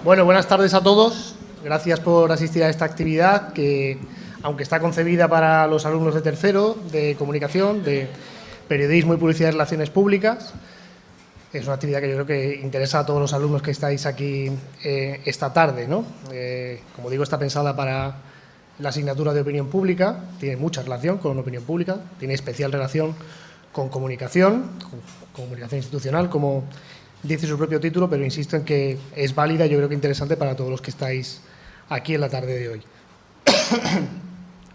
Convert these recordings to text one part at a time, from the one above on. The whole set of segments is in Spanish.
Bueno, buenas tardes a todos. Gracias por asistir a esta actividad que, aunque está concebida para los alumnos de tercero, de comunicación, de periodismo y publicidad y relaciones públicas, es una actividad que yo creo que interesa a todos los alumnos que estáis aquí esta tarde, ¿no? Como digo, está pensada para la asignatura de opinión pública, tiene mucha relación con opinión pública, tiene especial relación con comunicación institucional, como dice su propio título, pero insisto en que es válida y yo creo que interesante para todos los que estáis aquí en la tarde de hoy.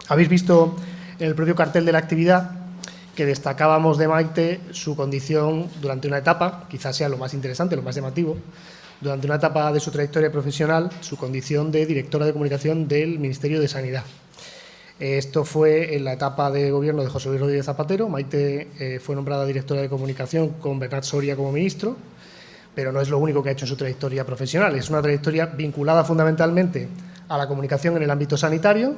Habéis visto en el propio cartel de la actividad que destacábamos de Maite su condición durante una etapa, quizás sea lo más interesante, lo más llamativo, durante una etapa de su trayectoria profesional, su condición de directora de comunicación del Ministerio de Sanidad. Esto fue en la etapa de gobierno de José Luis Rodríguez Zapatero. Maite fue nombrada directora de comunicación con Bernat Soria como ministro, pero no es lo único que ha hecho en su trayectoria profesional. Es una trayectoria vinculada fundamentalmente a la comunicación en el ámbito sanitario,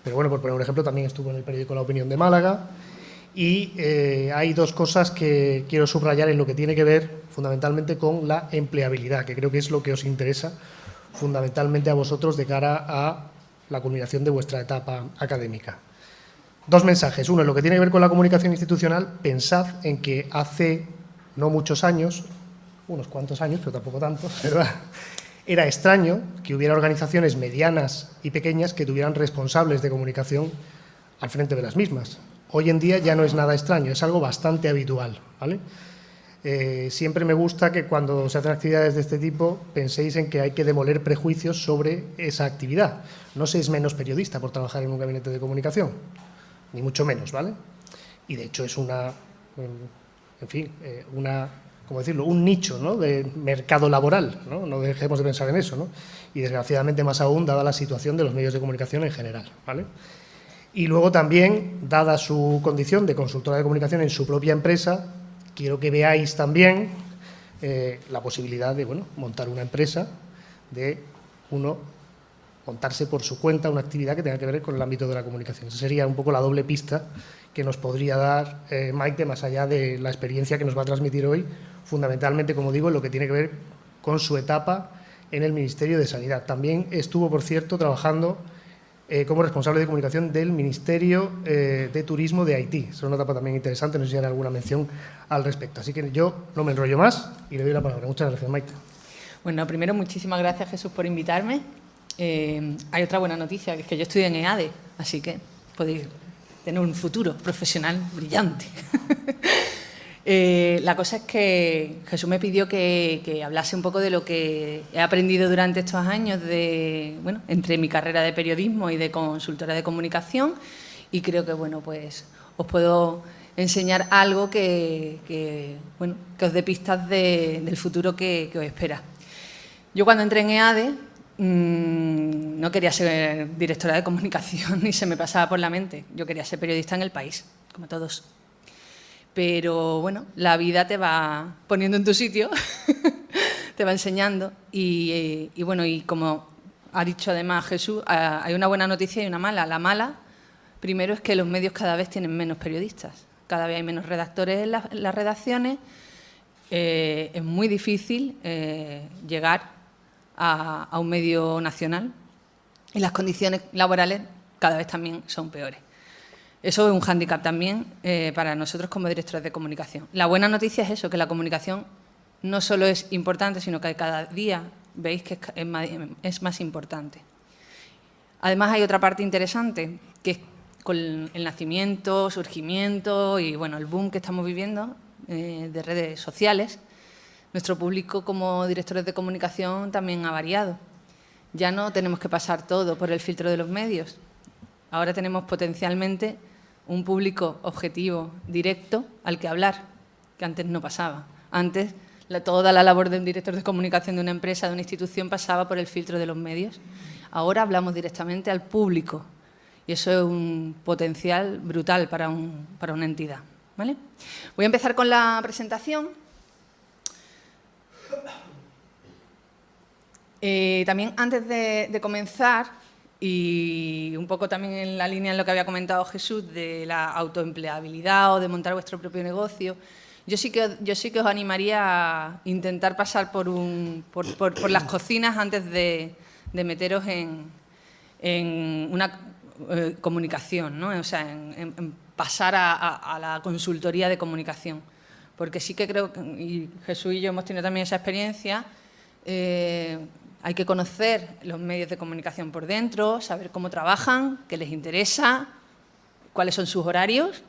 pero bueno, por poner un ejemplo, también estuvo en el periódico La Opinión de Málaga. Y hay dos cosas que quiero subrayar en lo que tiene que ver fundamentalmente con la empleabilidad, que creo que es lo que os interesa fundamentalmente a vosotros de cara a la culminación de vuestra etapa académica. Dos mensajes. Uno, en lo que tiene que ver con la comunicación institucional, pensad en que hace no muchos años, unos cuantos años, pero tampoco tantos, ¿verdad?, era extraño que hubiera organizaciones medianas y pequeñas que tuvieran responsables de comunicación al frente de las mismas. Hoy en día ya no es nada extraño, es algo bastante habitual, ¿vale? Siempre me gusta que cuando se hacen actividades de este tipo penséis en que hay que demoler prejuicios sobre esa actividad. No seáis menos periodista por trabajar en un gabinete de comunicación, ni mucho menos, ¿vale? Y de hecho es una, en fin, ¿cómo decirlo?, un nicho, ¿no?, de mercado laboral, ¿no? No dejemos de pensar en eso, ¿no? Y desgraciadamente más aún dada la situación de los medios de comunicación en general, ¿vale? Y luego también, dada su condición de consultora de comunicación en su propia empresa, quiero que veáis también la posibilidad de, bueno, montar una empresa, de uno montarse por su cuenta una actividad que tenga que ver con el ámbito de la comunicación. Esa sería un poco la doble pista que nos podría dar Maite, más allá de la experiencia que nos va a transmitir hoy, fundamentalmente, como digo, en lo que tiene que ver con su etapa en el Ministerio de Sanidad. También estuvo, por cierto, trabajando como responsable de comunicación del Ministerio de Turismo de Haití. Es una etapa también interesante, no sé si hará alguna mención al respecto. Así que yo no me enrollo más y le doy la palabra. Muchas gracias, Maite. Bueno, primero, muchísimas gracias, Jesús, por invitarme. Hay otra buena noticia, que es que yo estudio en EADE, así que podéis tener un futuro profesional brillante. La cosa es que Jesús me pidió que hablase un poco de lo que he aprendido durante estos años entre mi carrera de periodismo y de consultora de comunicación, y creo que, bueno, pues os puedo enseñar algo que os dé pistas del futuro que os espera. Yo cuando entré en EADE no quería ser directora de comunicación ni se me pasaba por la mente. Yo quería ser periodista en El País, como todos. Pero, bueno, la vida te va poniendo en tu sitio, te va enseñando y como ha dicho además Jesús, hay una buena noticia y una mala. La mala, primero, es que los medios cada vez tienen menos periodistas, cada vez hay menos redactores en las redacciones, es muy difícil llegar a un medio nacional y las condiciones laborales cada vez también son peores. Eso es un hándicap también para nosotros como directores de comunicación. La buena noticia es eso, que la comunicación no solo es importante, sino que cada día veis que es más importante. Además, hay otra parte interesante, que es con el nacimiento, surgimiento y bueno, el boom que estamos viviendo de redes sociales. Nuestro público como directores de comunicación también ha variado. Ya no tenemos que pasar todo por el filtro de los medios. Ahora tenemos potencialmente un público objetivo, directo, al que hablar, que antes no pasaba. Antes, toda la labor de un director de comunicación de una empresa, de una institución, pasaba por el filtro de los medios. Ahora hablamos directamente al público y eso es un potencial brutal para una entidad, ¿vale? Voy a empezar con la presentación. También, antes de comenzar, y un poco también en la línea en lo que había comentado Jesús de la autoempleabilidad o de montar vuestro propio negocio, Yo sí que os animaría a intentar pasar por las cocinas antes de meteros en una comunicación, ¿no? O sea, en pasar a la consultoría de comunicación. Porque sí que creo, y Jesús y yo hemos tenido también esa experiencia, hay que conocer los medios de comunicación por dentro, saber cómo trabajan, qué les interesa, cuáles son sus horarios,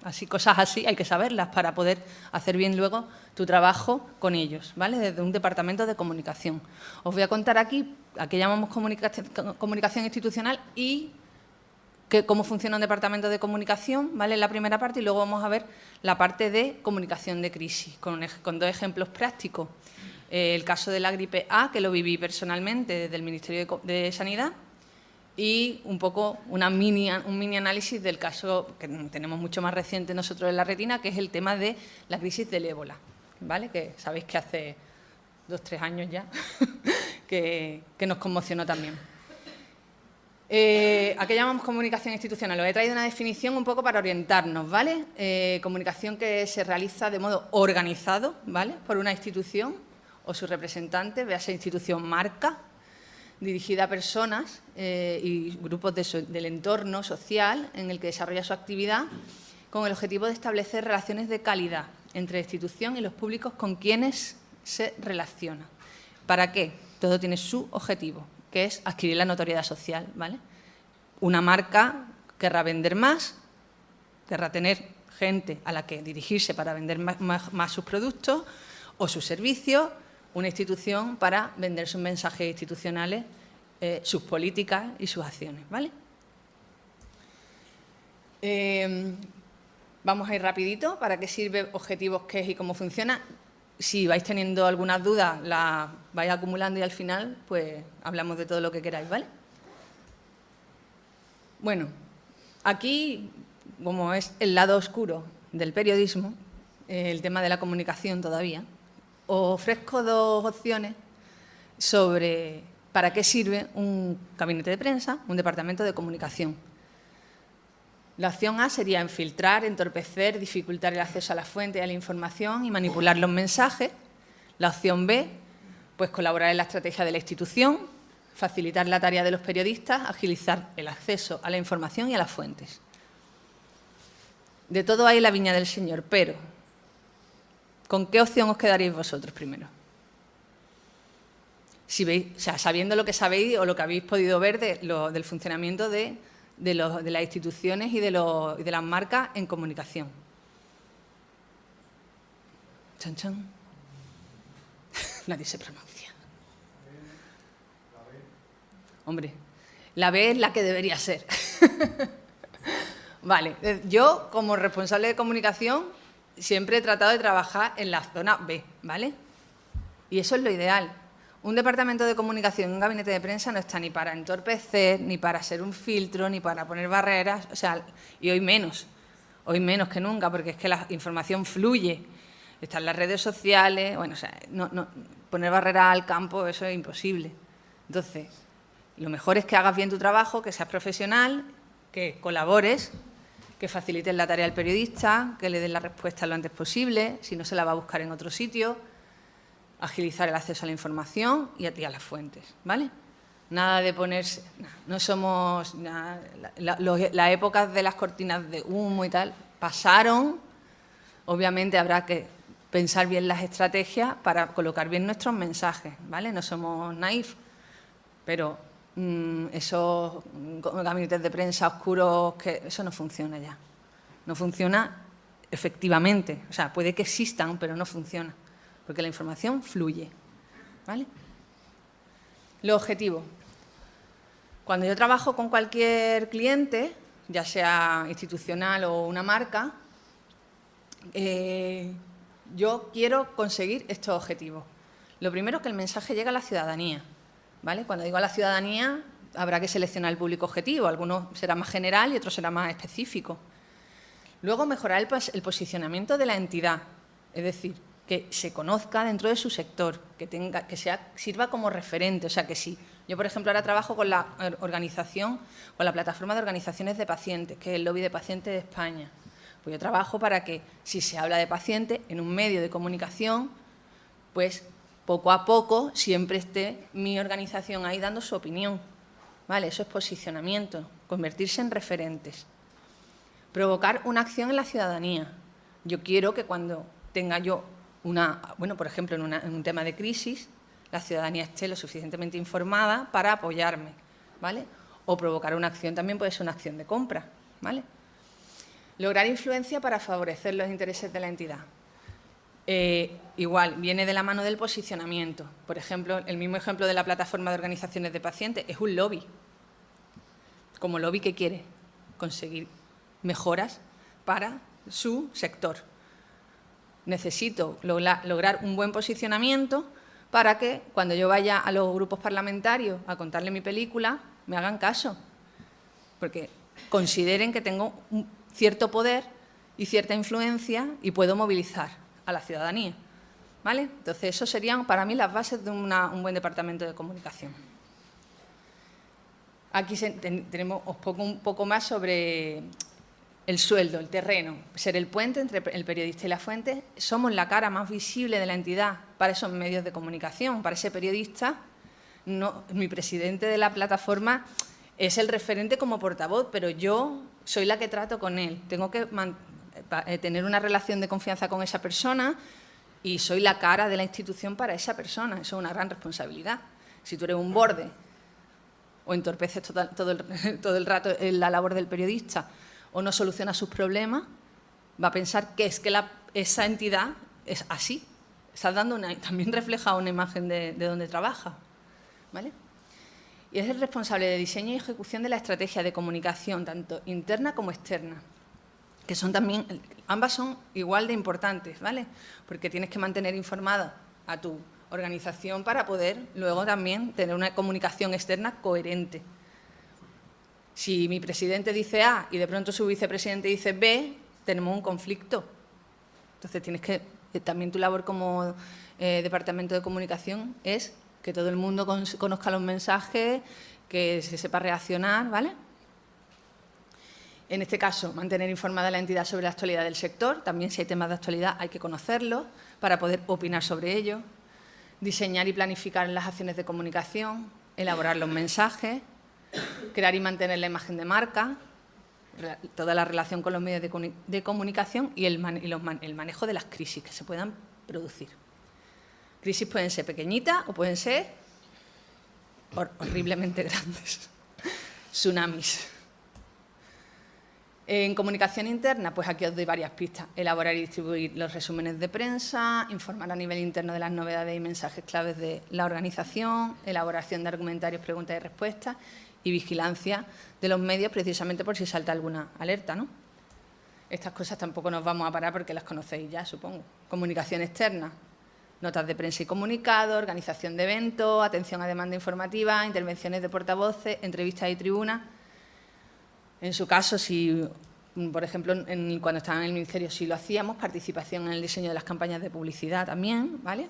así, cosas así, hay que saberlas para poder hacer bien luego tu trabajo con ellos, ¿vale? Desde un departamento de comunicación. Os voy a contar aquí a qué llamamos comunicación institucional y cómo funciona un departamento de comunicación, ¿vale? En la primera parte, y luego vamos a ver la parte de comunicación de crisis, con 2 ejemplos prácticos. El caso de la gripe A, que lo viví personalmente desde el Ministerio de Sanidad, y un poco un mini análisis del caso que tenemos mucho más reciente nosotros en la retina, que es el tema de la crisis del ébola, ¿vale? Que sabéis que hace 2 o 3 años ya que nos conmocionó también. ¿A qué llamamos comunicación institucional? Os he traído una definición un poco para orientarnos, ¿vale? Comunicación que se realiza de modo organizado, ¿vale? Por una institución o su representante, véase institución marca, dirigida a personas y grupos del entorno social en el que desarrolla su actividad, con el objetivo de establecer relaciones de calidad entre la institución y los públicos con quienes se relaciona. ¿Para qué? Todo tiene su objetivo, que es adquirir la notoriedad social, ¿vale? Una marca querrá vender más, querrá tener gente a la que dirigirse para vender más sus productos o sus servicios, una institución para vender sus mensajes institucionales, sus políticas y sus acciones, ¿vale? Vamos a ir rapidito para qué sirve, objetivos, qué es y cómo funciona. Si vais teniendo algunas dudas, las vais acumulando y al final pues hablamos de todo lo que queráis, ¿vale? Bueno, aquí, como es el lado oscuro del periodismo, el tema de la comunicación todavía, os ofrezco 2 opciones sobre para qué sirve un gabinete de prensa, un departamento de comunicación. La opción A sería infiltrar, entorpecer, dificultar el acceso a la fuente y a la información y manipular los mensajes. La opción B, pues colaborar en la estrategia de la institución, facilitar la tarea de los periodistas, agilizar el acceso a la información y a las fuentes. De todo hay la viña del Señor, pero ¿con qué opción os quedaríais vosotros primero? Si veis, o sea, sabiendo lo que sabéis o lo que habéis podido ver del funcionamiento de las instituciones y de las marcas en comunicación. Chan, chan. Nadie se pronuncia. Hombre, la B es la que debería ser. Vale, yo como responsable de comunicación siempre he tratado de trabajar en la zona B, ¿vale? Y eso es lo ideal. Un departamento de comunicación, un gabinete de prensa no está ni para entorpecer, ni para ser un filtro, ni para poner barreras, o sea, y hoy menos que nunca, porque es que la información fluye. Están las redes sociales, bueno, o sea, poner barreras al campo, eso es imposible. Entonces, lo mejor es que hagas bien tu trabajo, que seas profesional, que colabores, que facilites la tarea al periodista, que le des la respuesta lo antes posible, si no se la va a buscar en otro sitio, agilizar el acceso a la información y a las fuentes, ¿vale? Nada de ponerse... No somos... Las épocas de las cortinas de humo y tal pasaron. Obviamente habrá que pensar bien las estrategias para colocar bien nuestros mensajes, ¿vale? No somos naif, pero esos gabinetes de prensa oscuros, eso no funciona ya. No funciona efectivamente. O sea, puede que existan, pero no funciona, porque la información fluye, ¿vale? Los objetivos. Cuando yo trabajo con cualquier cliente, ya sea institucional o una marca, yo quiero conseguir estos objetivos. Lo primero es que el mensaje llegue a la ciudadanía, ¿vale? Cuando digo a la ciudadanía, habrá que seleccionar el público objetivo. Algunos será más general y otros será más específico. Luego, mejorar el posicionamiento de la entidad, es decir, que se conozca dentro de su sector, que sirva como referente. O sea, que sí. Yo, por ejemplo, ahora trabajo con la organización, con la plataforma de organizaciones de pacientes, que es el Lobby de Pacientes de España. Pues yo trabajo para que, si se habla de paciente en un medio de comunicación, pues poco a poco siempre esté mi organización ahí dando su opinión, ¿vale? Eso es posicionamiento, convertirse en referentes. Provocar una acción en la ciudadanía. Yo quiero que cuando tenga yo por ejemplo, en un tema de crisis, la ciudadanía esté lo suficientemente informada para apoyarme, ¿vale? O provocar una acción también puede ser una acción de compra, ¿vale? Lograr influencia para favorecer los intereses de la entidad. Igual, viene de la mano del posicionamiento. Por ejemplo, el mismo ejemplo de la plataforma de organizaciones de pacientes es un lobby. Como lobby, ¿qué quiere? Conseguir mejoras para su sector. Necesito lograr un buen posicionamiento para que cuando yo vaya a los grupos parlamentarios a contarle mi película, me hagan caso. Porque consideren que tengo un cierto poder y cierta influencia y puedo movilizar a la ciudadanía, ¿vale? Entonces, eso serían para mí las bases de un buen departamento de comunicación. Aquí tenemos, os pongo un poco más sobre el sueldo, el terreno, ser el puente entre el periodista y la fuente. Somos la cara más visible de la entidad para esos medios de comunicación, para ese periodista. No, mi presidente de la plataforma es el referente como portavoz, pero yo soy la que trato con él. Tengo que tener una relación de confianza con esa persona y soy la cara de la institución para esa persona. Eso es una gran responsabilidad. Si tú eres un borde o entorpeces todo el rato la labor del periodista o no solucionas sus problemas, va a pensar que es que esa entidad es así. Estás dando también refleja una imagen de donde trabaja, ¿vale? Y es el responsable de diseño y ejecución de la estrategia de comunicación, tanto interna como externa, que son también, ambas son igual de importantes, ¿vale? Porque tienes que mantener informada a tu organización para poder luego también tener una comunicación externa coherente. Si mi presidente dice A y de pronto su vicepresidente dice B, tenemos un conflicto. Entonces, tienes que, también tu labor como departamento de comunicación es que todo el mundo conozca los mensajes, que se sepa reaccionar, ¿vale? En este caso, mantener informada a la entidad sobre la actualidad del sector. También, si hay temas de actualidad, hay que conocerlos para poder opinar sobre ellos. Diseñar y planificar las acciones de comunicación, elaborar los mensajes, crear y mantener la imagen de marca, toda la relación con los medios de comunicación y el manejo de las crisis que se puedan producir. Crisis pueden ser pequeñitas o pueden ser horriblemente grandes. Tsunamis. En comunicación interna, pues aquí os doy varias pistas. Elaborar y distribuir los resúmenes de prensa, informar a nivel interno de las novedades y mensajes claves de la organización, elaboración de argumentarios, preguntas y respuestas y vigilancia de los medios precisamente por si salta alguna alerta, ¿no? Estas cosas tampoco nos vamos a parar porque las conocéis ya, supongo. Comunicación externa, notas de prensa y comunicado, organización de eventos, atención a demanda informativa, intervenciones de portavoces, entrevistas y tribunas. En su caso, si, por ejemplo, cuando estaba en el Ministerio sí lo hacíamos, participación en el diseño de las campañas de publicidad también, ¿vale?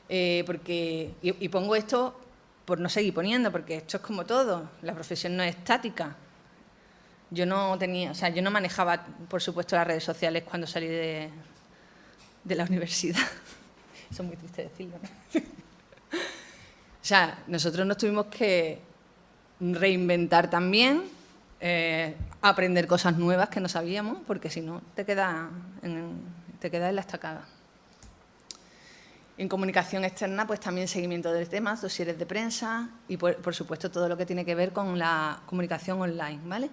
Y pongo esto por no seguir poniendo, porque esto es como todo, la profesión no es estática. Yo no manejaba, por supuesto, las redes sociales cuando salí de la universidad. Eso es muy triste decirlo, ¿no? O sea, nosotros nos tuvimos que reinventar también, aprender cosas nuevas que no sabíamos, porque si no te quedas en la estacada. En comunicación externa, pues también seguimiento de temas, dosieres de prensa y, por supuesto, todo lo que tiene que ver con la comunicación online, ¿vale?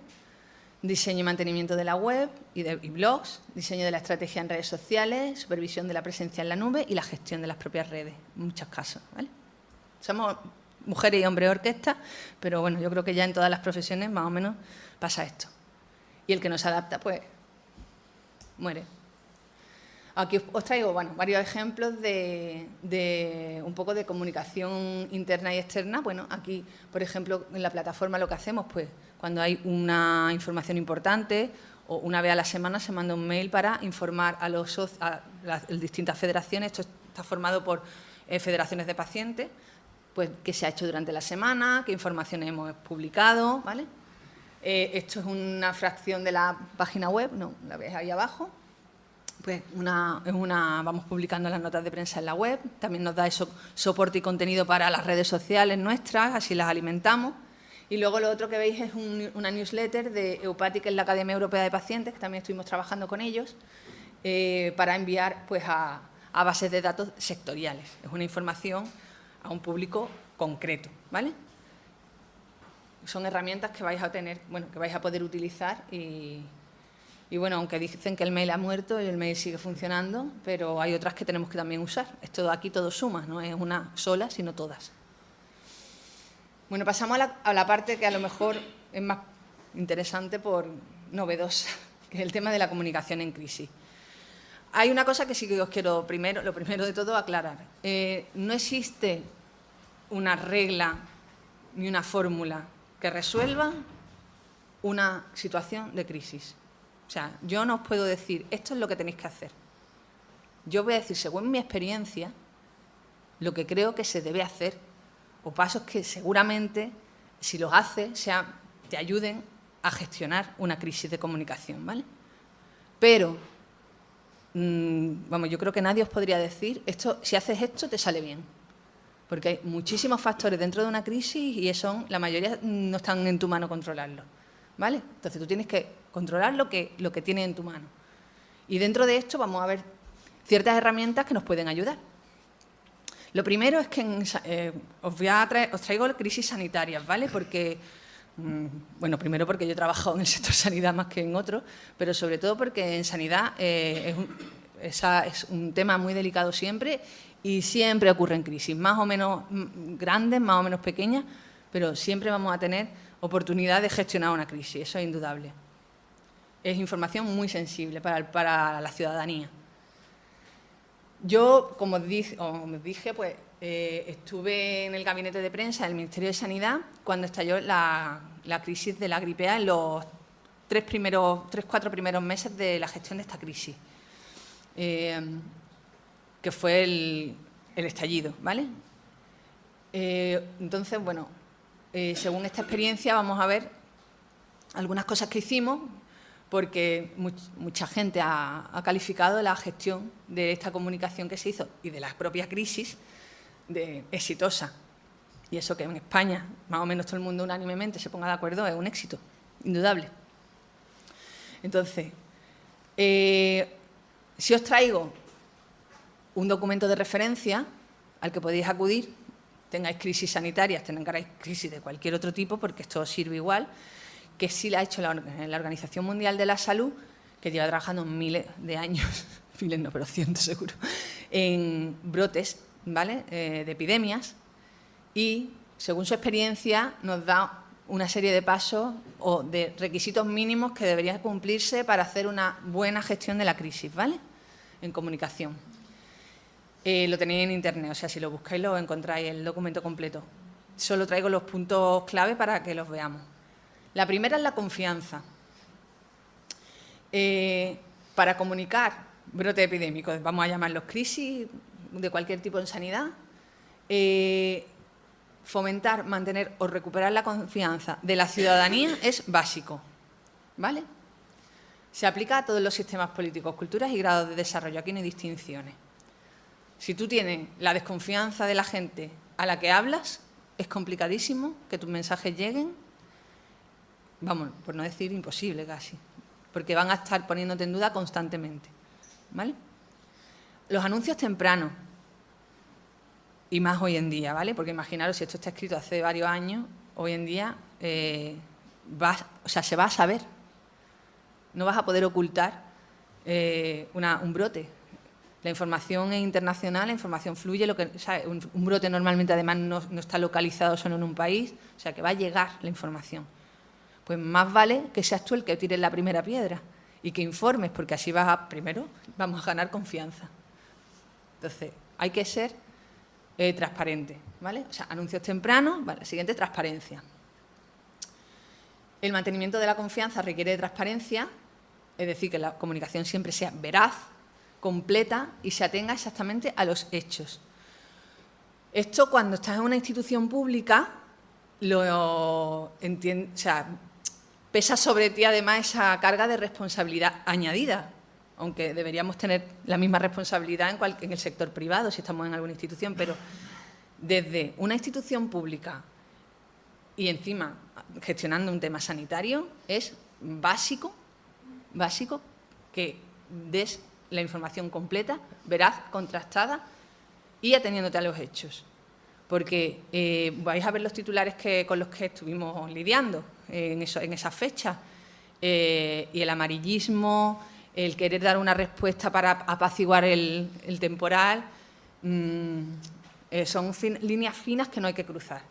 Diseño y mantenimiento de la web y blogs, diseño de la estrategia en redes sociales, supervisión de la presencia en la nube y la gestión de las propias redes, en muchos casos, ¿vale? Somos mujeres y hombres orquesta, pero bueno, yo creo que ya en todas las profesiones más o menos pasa esto. Y el que no se adapta, pues, muere. Aquí os traigo varios ejemplos de un poco de comunicación interna y externa. Bueno, aquí, por ejemplo, en la plataforma lo que hacemos, pues, cuando hay una información importante o una vez a la semana se manda un mail para informar a las distintas federaciones. Esto está formado por federaciones de pacientes, pues, qué se ha hecho durante la semana, qué informaciones hemos publicado, ¿vale? Esto es una fracción de la página web, ¿no? La ves ahí abajo. Pues vamos publicando las notas de prensa en la web. También nos da eso, soporte y contenido para las redes sociales nuestras, así las alimentamos. Y luego lo otro que veis es una newsletter de EUPATI, que es la Academia Europea de Pacientes, que también estuvimos trabajando con ellos, para enviar pues, a bases de datos sectoriales. Es una información a un público concreto, ¿vale? Son herramientas que vais a tener, bueno, que vais a poder utilizar y bueno, aunque dicen que el mail ha muerto y el mail sigue funcionando, pero hay otras que tenemos que también usar. Esto aquí todo suma, no es una sola, sino todas. Bueno, pasamos a la parte que a lo mejor es más interesante por novedosa, que es el tema de la comunicación en crisis. Hay una cosa que sí que os quiero lo primero de todo aclarar. No existe una regla ni una fórmula que resuelva una situación de crisis. O sea, yo no os puedo decir, esto es lo que tenéis que hacer. Yo voy a decir, según mi experiencia, lo que creo que se debe hacer, o pasos que seguramente, si los haces, te ayuden a gestionar una crisis de comunicación, ¿vale? Pero, vamos, yo creo que nadie os podría decir, si haces esto, te sale bien. Porque hay muchísimos factores dentro de una crisis y la mayoría no están en tu mano controlarlos, ¿vale? Entonces, tú tienes que controlar lo que tienes en tu mano. Y dentro de esto vamos a ver ciertas herramientas que nos pueden ayudar. Lo primero es que os traigo crisis sanitarias, ¿vale? Porque, bueno, primero porque yo he trabajado en el sector sanidad más que en otro, pero sobre todo porque en sanidad es un tema muy delicado siempre y siempre ocurren crisis, más o menos grandes, más o menos pequeñas, pero siempre vamos a tener oportunidad de gestionar una crisis, eso es indudable. Es información muy sensible para la ciudadanía. Yo, como os dije, pues estuve en el gabinete de prensa del Ministerio de Sanidad cuando estalló la crisis de la gripe A en los 3-4 primeros meses de la gestión de esta crisis, que fue el estallido, ¿vale? Entonces, bueno, según esta experiencia vamos a ver algunas cosas que hicimos, porque mucha gente ha calificado la gestión de esta comunicación que se hizo y de la propia crisis de exitosa. Y eso que en España, más o menos todo el mundo unánimemente se ponga de acuerdo, es un éxito, indudable. Entonces, si os traigo un documento de referencia al que podéis acudir, tengáis crisis sanitarias, tengáis crisis de cualquier otro tipo, porque esto os sirve igual, que sí la ha hecho la Organización Mundial de la Salud, que lleva trabajando miles de años, miles no, pero cientos seguro, en brotes, ¿vale?, de epidemias, y según su experiencia nos da una serie de pasos o de requisitos mínimos que deberían cumplirse para hacer una buena gestión de la crisis, ¿vale?, en comunicación. Lo tenéis en Internet, o sea, si lo buscáis lo encontráis, el documento completo. Solo traigo los puntos clave para que los veamos. La primera es la confianza. Para comunicar brotes epidémicos, vamos a llamarlos crisis de cualquier tipo en sanidad, fomentar, mantener o recuperar la confianza de la ciudadanía es básico, ¿vale? Se aplica a todos los sistemas políticos, culturas y grados de desarrollo, aquí no hay distinciones. Si tú tienes la desconfianza de la gente a la que hablas, es complicadísimo que tus mensajes lleguen. Vamos, por no decir imposible casi, porque van a estar poniéndote en duda constantemente, ¿vale? Los anuncios tempranos, y más hoy en día, ¿vale? Porque imaginaros, si esto está escrito hace varios años, hoy en día se va a saber. No vas a poder ocultar un brote. La información es internacional, la información fluye, un brote normalmente además no está localizado solo en un país, o sea que va a llegar la información. Pues más vale que seas tú el que tires la primera piedra y que informes, porque así primero vamos a ganar confianza. Entonces, hay que ser transparente, ¿vale? O sea, anuncios tempranos, vale, siguiente, transparencia. El mantenimiento de la confianza requiere de transparencia, es decir, que la comunicación siempre sea veraz, completa y se atenga exactamente a los hechos. Esto, cuando estás en una institución pública, lo entiendes, o sea, pesa sobre ti además esa carga de responsabilidad añadida, aunque deberíamos tener la misma responsabilidad en el sector privado si estamos en alguna institución, pero desde una institución pública y encima gestionando un tema sanitario es básico que des la información completa, veraz, contrastada y ateniéndote a los hechos. Porque vais a ver los titulares con los que estuvimos lidiando en esas fechas. Y el amarillismo, el querer dar una respuesta para apaciguar el temporal, son líneas finas que no hay que cruzar.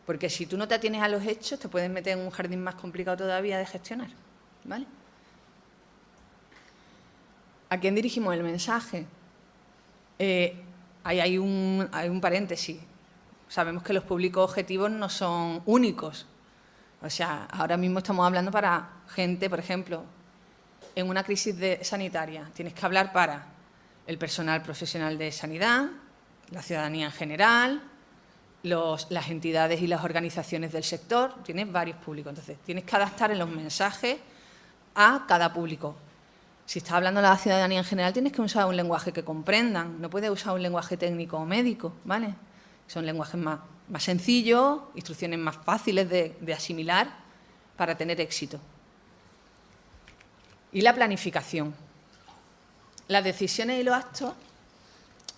Porque si tú no te atienes a los hechos, te puedes meter en un jardín más complicado todavía de gestionar, ¿vale? ¿A quién dirigimos el mensaje? Hay un paréntesis. Sabemos que los públicos objetivos no son únicos. O sea, ahora mismo estamos hablando para gente, por ejemplo, en una crisis sanitaria. Tienes que hablar para el personal profesional de sanidad, la ciudadanía en general, las entidades y las organizaciones del sector. Tienes varios públicos. Entonces, tienes que adaptar en los mensajes a cada público. Si estás hablando a la ciudadanía en general, tienes que usar un lenguaje que comprendan. No puedes usar un lenguaje técnico o médico, ¿vale? Son lenguajes más sencillos, instrucciones más fáciles de asimilar para tener éxito. Y la planificación. Las decisiones y los actos,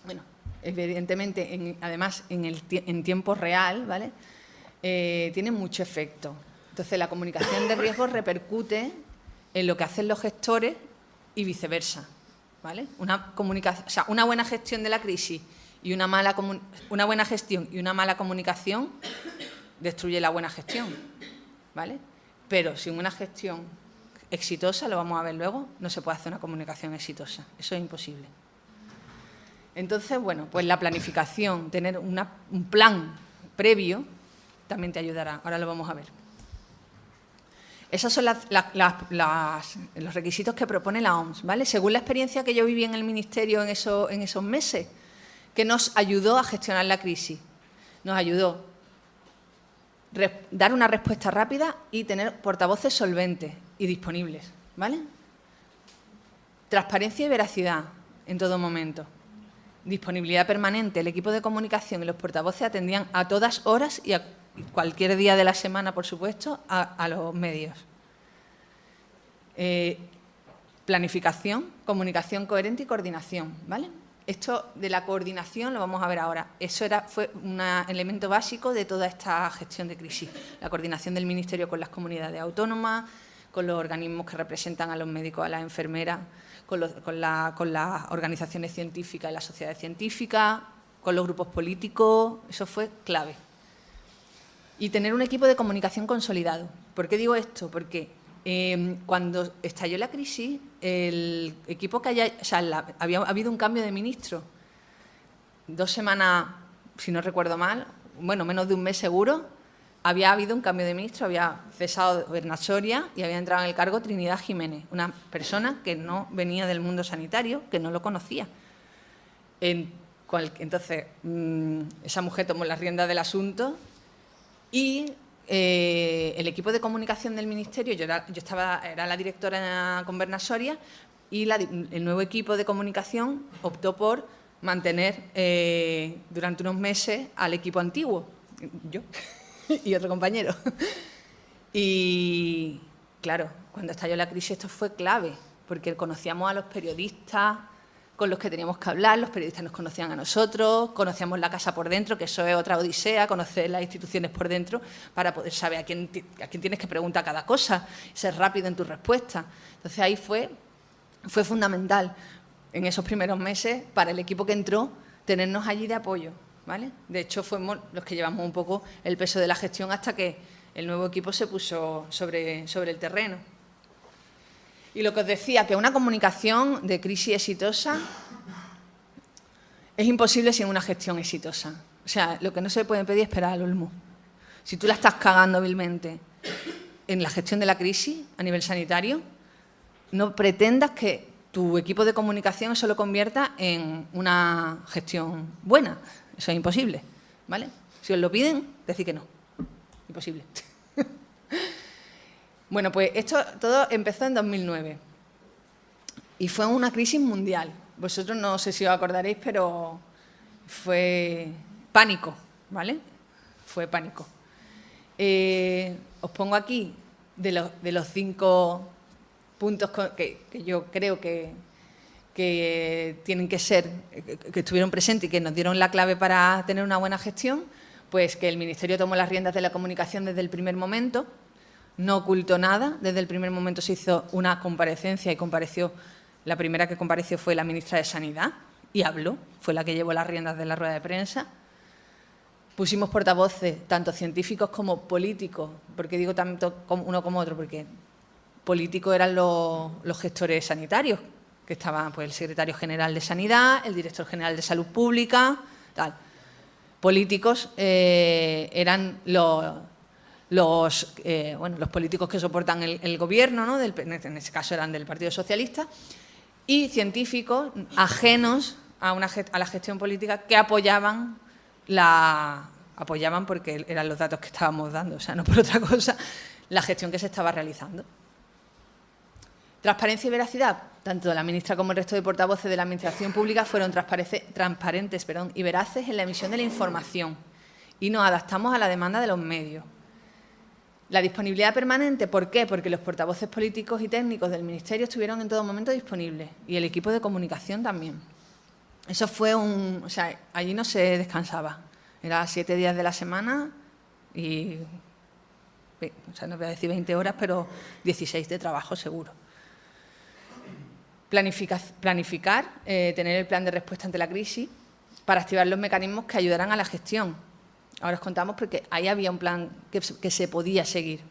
bueno, evidentemente, además en tiempo real, ¿vale? Tienen mucho efecto. Entonces, la comunicación de riesgos repercute en lo que hacen los gestores y viceversa, ¿vale? Una buena gestión de la crisis y una buena gestión y una mala comunicación destruye la buena gestión, ¿vale? Pero sin una gestión exitosa, lo vamos a ver luego, no se puede hacer una comunicación exitosa. Eso es imposible. Entonces, bueno, pues la planificación, tener un plan previo, también te ayudará. Ahora lo vamos a ver. Esos son los requisitos que propone la OMS, ¿vale? Según la experiencia que yo viví en el Ministerio en esos meses, que nos ayudó a gestionar la crisis. Nos ayudó dar una respuesta rápida y tener portavoces solventes y disponibles, ¿vale? Transparencia y veracidad en todo momento. Disponibilidad permanente. El equipo de comunicación y los portavoces atendían a todas horas y a cualquier día de la semana, por supuesto, a los medios. Planificación, comunicación coherente y coordinación, ¿vale? Esto de la coordinación lo vamos a ver ahora. Eso fue un elemento básico de toda esta gestión de crisis. La coordinación del Ministerio con las comunidades autónomas, con los organismos que representan a los médicos, a las enfermeras, con las organizaciones científicas y las sociedades científicas, con los grupos políticos. Eso fue clave. Y tener un equipo de comunicación consolidado. ¿Por qué digo esto? Porque cuando estalló la crisis, el equipo había habido un cambio de ministro. 2 semanas, si no recuerdo mal, bueno, menos de un mes seguro, había habido un cambio de ministro, había cesado Bernat Soria y había entrado en el cargo Trinidad Jiménez, una persona que no venía del mundo sanitario, que no lo conocía. Entonces, esa mujer tomó las riendas del asunto y el equipo de comunicación del Ministerio, era la directora con Bernat Soria y el nuevo equipo de comunicación optó por mantener durante unos meses al equipo antiguo, yo y otro compañero. Y claro, cuando estalló la crisis esto fue clave, porque conocíamos a los periodistas con los que teníamos que hablar, los periodistas nos conocían a nosotros, conocíamos la casa por dentro, que eso es otra odisea, conocer las instituciones por dentro para poder saber a quién tienes que preguntar cada cosa, ser rápido en tu respuesta. Entonces ahí fue fundamental en esos primeros meses para el equipo que entró tenernos allí de apoyo, ¿vale? De hecho, fuimos los que llevamos un poco el peso de la gestión hasta que el nuevo equipo se puso sobre el terreno. Y lo que os decía, que una comunicación de crisis exitosa es imposible sin una gestión exitosa. O sea, lo que no se puede pedir es esperar al olmo. Si tú la estás cagando vilmente en la gestión de la crisis a nivel sanitario, no pretendas que tu equipo de comunicación eso lo convierta en una gestión buena. Eso es imposible, ¿vale? Si os lo piden, decid que no. Imposible. Bueno, pues esto todo empezó en 2009 y fue una crisis mundial. Vosotros no sé si os acordaréis, pero fue pánico, ¿vale? Fue pánico. Os pongo aquí de los 5 puntos que yo creo que tienen que ser, que estuvieron presentes y que nos dieron la clave para tener una buena gestión, pues que el Ministerio tomó las riendas de la comunicación desde el primer momento, no ocultó nada, desde el primer momento se hizo una comparecencia y compareció, la primera que compareció fue la ministra de Sanidad y habló, fue la que llevó las riendas de la rueda de prensa. Pusimos portavoces, tanto científicos como políticos, porque digo tanto uno como otro, porque políticos eran los gestores sanitarios, que estaban pues, el secretario general de Sanidad, el director general de Salud Pública, tal. Políticos eran los políticos que soportan el gobierno, ¿no? En ese caso eran del Partido Socialista, y científicos ajenos a la gestión política que apoyaban porque eran los datos que estábamos dando, o sea, no por otra cosa, la gestión que se estaba realizando. Transparencia y veracidad. Tanto la ministra como el resto de portavoces de la Administración Pública fueron transparentes y veraces en la emisión de la información y nos adaptamos a la demanda de los medios. La disponibilidad permanente, ¿por qué? Porque los portavoces políticos y técnicos del Ministerio estuvieron en todo momento disponibles y el equipo de comunicación también. Eso fue o sea, allí no se descansaba. Era 7 días de la semana y, o sea, no voy a decir 20 horas, pero 16 de trabajo seguro. Planificar, tener el plan de respuesta ante la crisis para activar los mecanismos que ayudaran a la gestión. Ahora os contamos porque ahí había un plan que se podía seguir,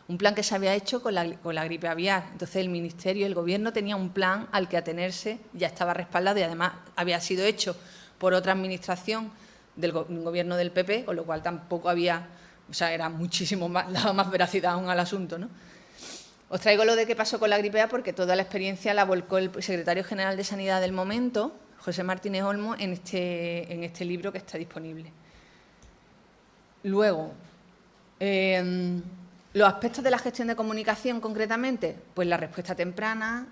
un plan que se había hecho con la gripe aviar. Entonces el Ministerio y el Gobierno tenían un plan al que atenerse, ya estaba respaldado y además había sido hecho por otra administración del Gobierno del PP, con lo cual tampoco había, o sea, era muchísimo más, daba más veracidad aún al asunto, ¿no? Os traigo lo de qué pasó con la gripe A porque toda la experiencia la volcó el secretario general de Sanidad del momento, José Martínez Olmo, en este libro que está disponible. Luego, los aspectos de la gestión de comunicación concretamente, pues la respuesta temprana,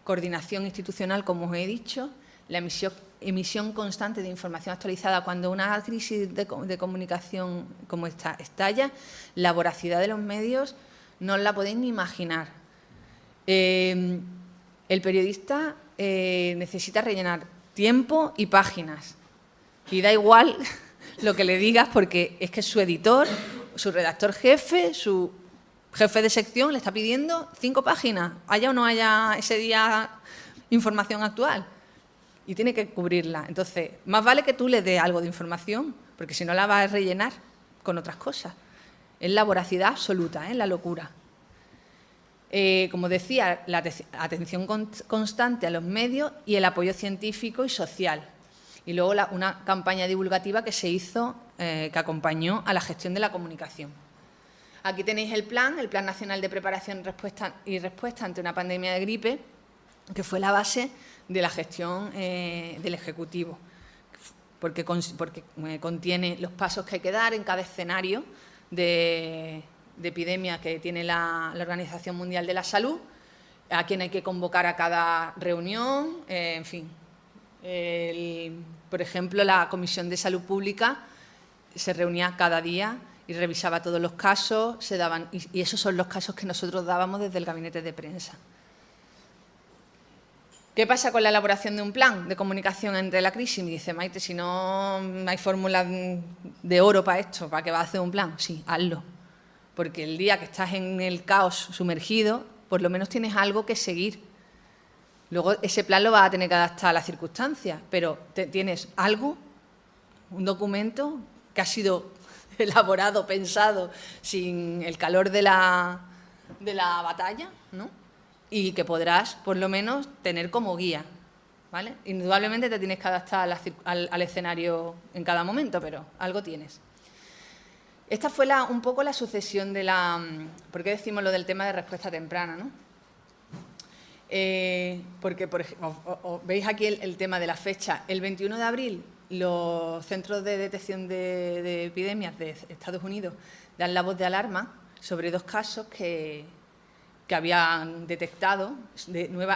coordinación institucional, como os he dicho, la emisión constante de información actualizada cuando una crisis de comunicación como esta estalla, la voracidad de los medios, no os la podéis ni imaginar. El periodista necesita rellenar tiempo y páginas. Y da igual lo que le digas porque es que su editor, su redactor jefe, su jefe de sección le está pidiendo 5 páginas, haya o no haya ese día información actual. Y tiene que cubrirla. Entonces, más vale que tú le des algo de información, porque si no la vas a rellenar con otras cosas. Es la voracidad absoluta, la locura. Como decía, la atención constante a los medios y el apoyo científico y social. Y luego una campaña divulgativa que se hizo, que acompañó a la gestión de la comunicación. Aquí tenéis el Plan Nacional de Preparación y Respuesta ante una pandemia de gripe, que fue la base de la gestión del Ejecutivo, porque contiene los pasos que hay que dar en cada escenario de epidemia que tiene la Organización Mundial de la Salud, a quién hay que convocar a cada reunión, en fin. Por ejemplo, la Comisión de Salud Pública se reunía cada día y revisaba todos los casos, y esos son los casos que nosotros dábamos desde el gabinete de prensa. ¿Qué pasa con la elaboración de un plan de comunicación ante la crisis? Me dice, Maite, si no hay fórmula de oro para esto, ¿para qué vas a hacer un plan? Sí, hazlo. Porque el día que estás en el caos sumergido, por lo menos tienes algo que seguir. Luego ese plan lo vas a tener que adaptar a las circunstancias, pero tienes algo, un documento que ha sido elaborado, pensado, sin el calor de la batalla, ¿no? Y que podrás, por lo menos, tener como guía, ¿vale? Indudablemente te tienes que adaptar al escenario en cada momento, pero algo tienes. Esta fue un poco la sucesión de la... ¿Por qué decimos lo del tema de respuesta temprana, no? Porque, por ejemplo, veis aquí el tema de la fecha. El 21 de abril, los centros de detección de epidemias de Estados Unidos dan la voz de alarma sobre 2 casos que que habían detectado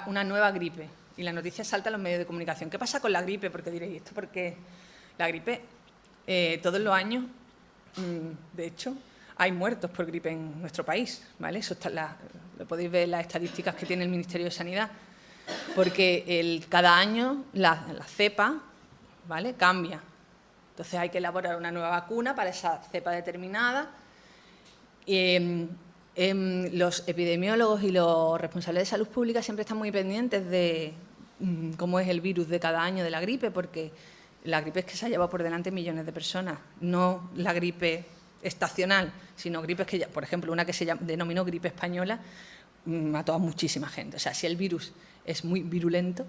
una nueva gripe. Y la noticia salta a los medios de comunicación. ¿Qué pasa con la gripe? Porque diréis, ¿esto por qué? La gripe, todos los años, de hecho, hay muertos por gripe en nuestro país, ¿vale? Eso lo podéis ver en las estadísticas que tiene el Ministerio de Sanidad, porque cada año la cepa, ¿vale?, cambia. Entonces hay que elaborar una nueva vacuna para esa cepa determinada. Los epidemiólogos y los responsables de salud pública siempre están muy pendientes de cómo es el virus de cada año de la gripe, porque la gripe es que se ha llevado por delante millones de personas, no la gripe estacional, sino gripes que, por ejemplo, una que se denominó gripe española, mató a muchísima gente. O sea, si el virus es muy virulento,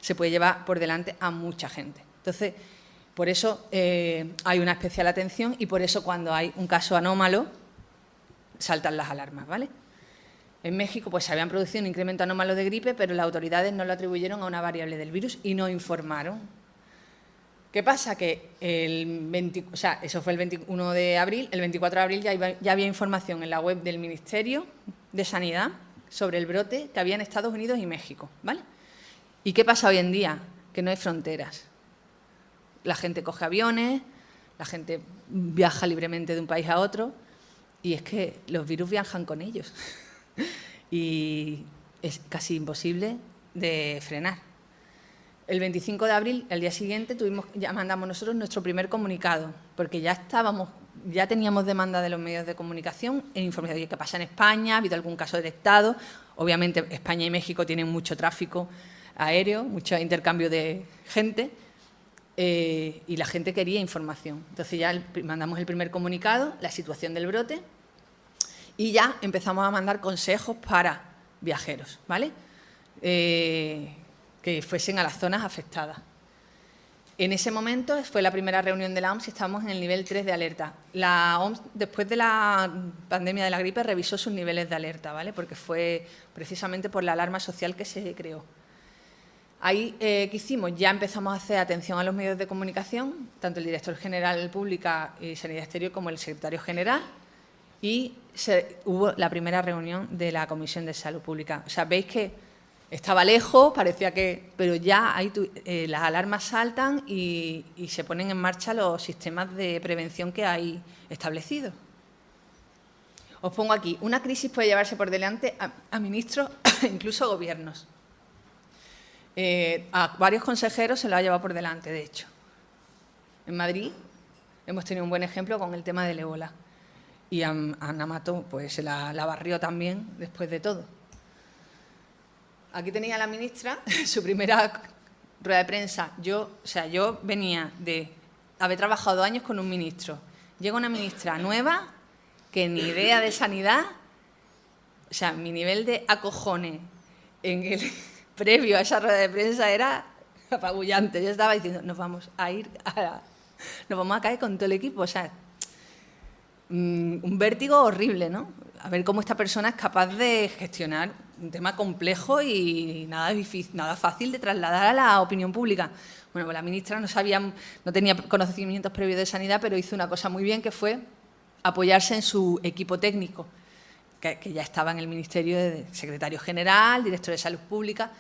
se puede llevar por delante a mucha gente. Entonces, por eso hay una especial atención y por eso cuando hay un caso anómalo, saltan las alarmas, ¿vale? En México pues se habían producido un incremento anómalo de gripe, pero las autoridades no lo atribuyeron a una variable del virus y no informaron. ¿Qué pasa? Que eso fue el 21 de abril, el 24 de abril ya había información en la web del Ministerio de Sanidad sobre el brote que había en Estados Unidos y México, ¿vale? ¿Y qué pasa hoy en día? Que no hay fronteras. La gente coge aviones, la gente viaja libremente de un país a otro y es que los virus viajan con ellos y es casi imposible de frenar. El 25 de abril, el día siguiente, ya mandamos nosotros nuestro primer comunicado, porque ya teníamos demanda de los medios de comunicación en información de qué pasa en España, ha habido algún caso detectado. Obviamente, España y México tienen mucho tráfico aéreo, mucho intercambio de gente, y la gente quería información. Entonces ya mandamos el primer comunicado, la situación del brote, y ya empezamos a mandar consejos para viajeros, ¿vale? Que fuesen a las zonas afectadas. En ese momento fue la primera reunión de la OMS y estábamos en el nivel 3 de alerta. La OMS, después de la pandemia de la gripe, revisó sus niveles de alerta, ¿vale? Porque fue precisamente por la alarma social que se creó. Ahí, ¿qué hicimos? Ya empezamos a hacer atención a los medios de comunicación, tanto el director general Pública y Sanidad Exterior como el secretario general, y hubo la primera reunión de la Comisión de Salud Pública. O sea, veis que estaba lejos, parecía que... Pero ya ahí las alarmas saltan y se ponen en marcha los sistemas de prevención que hay establecidos. Os pongo aquí, una crisis puede llevarse por delante a ministros, incluso gobiernos. A varios consejeros se lo ha llevado por delante, de hecho. En Madrid hemos tenido un buen ejemplo con el tema del ébola. Y a Ana Mato pues, se la barrió también después de todo. Aquí tenía la ministra su primera rueda de prensa. Yo venía de haber trabajado 2 años con un ministro. Llega una ministra nueva que ni idea de sanidad. O sea, mi nivel de acojones previo a esa rueda de prensa era apabullante. Yo estaba diciendo, nos vamos a caer con todo el equipo. O sea, un vértigo horrible, ¿no? A ver cómo esta persona es capaz de gestionar un tema complejo y nada fácil de trasladar a la opinión pública. Bueno, pues la ministra no tenía conocimientos previos de sanidad, pero hizo una cosa muy bien, que fue apoyarse en su equipo técnico, que ya estaba en el Ministerio de Secretario General, Director de Salud Pública,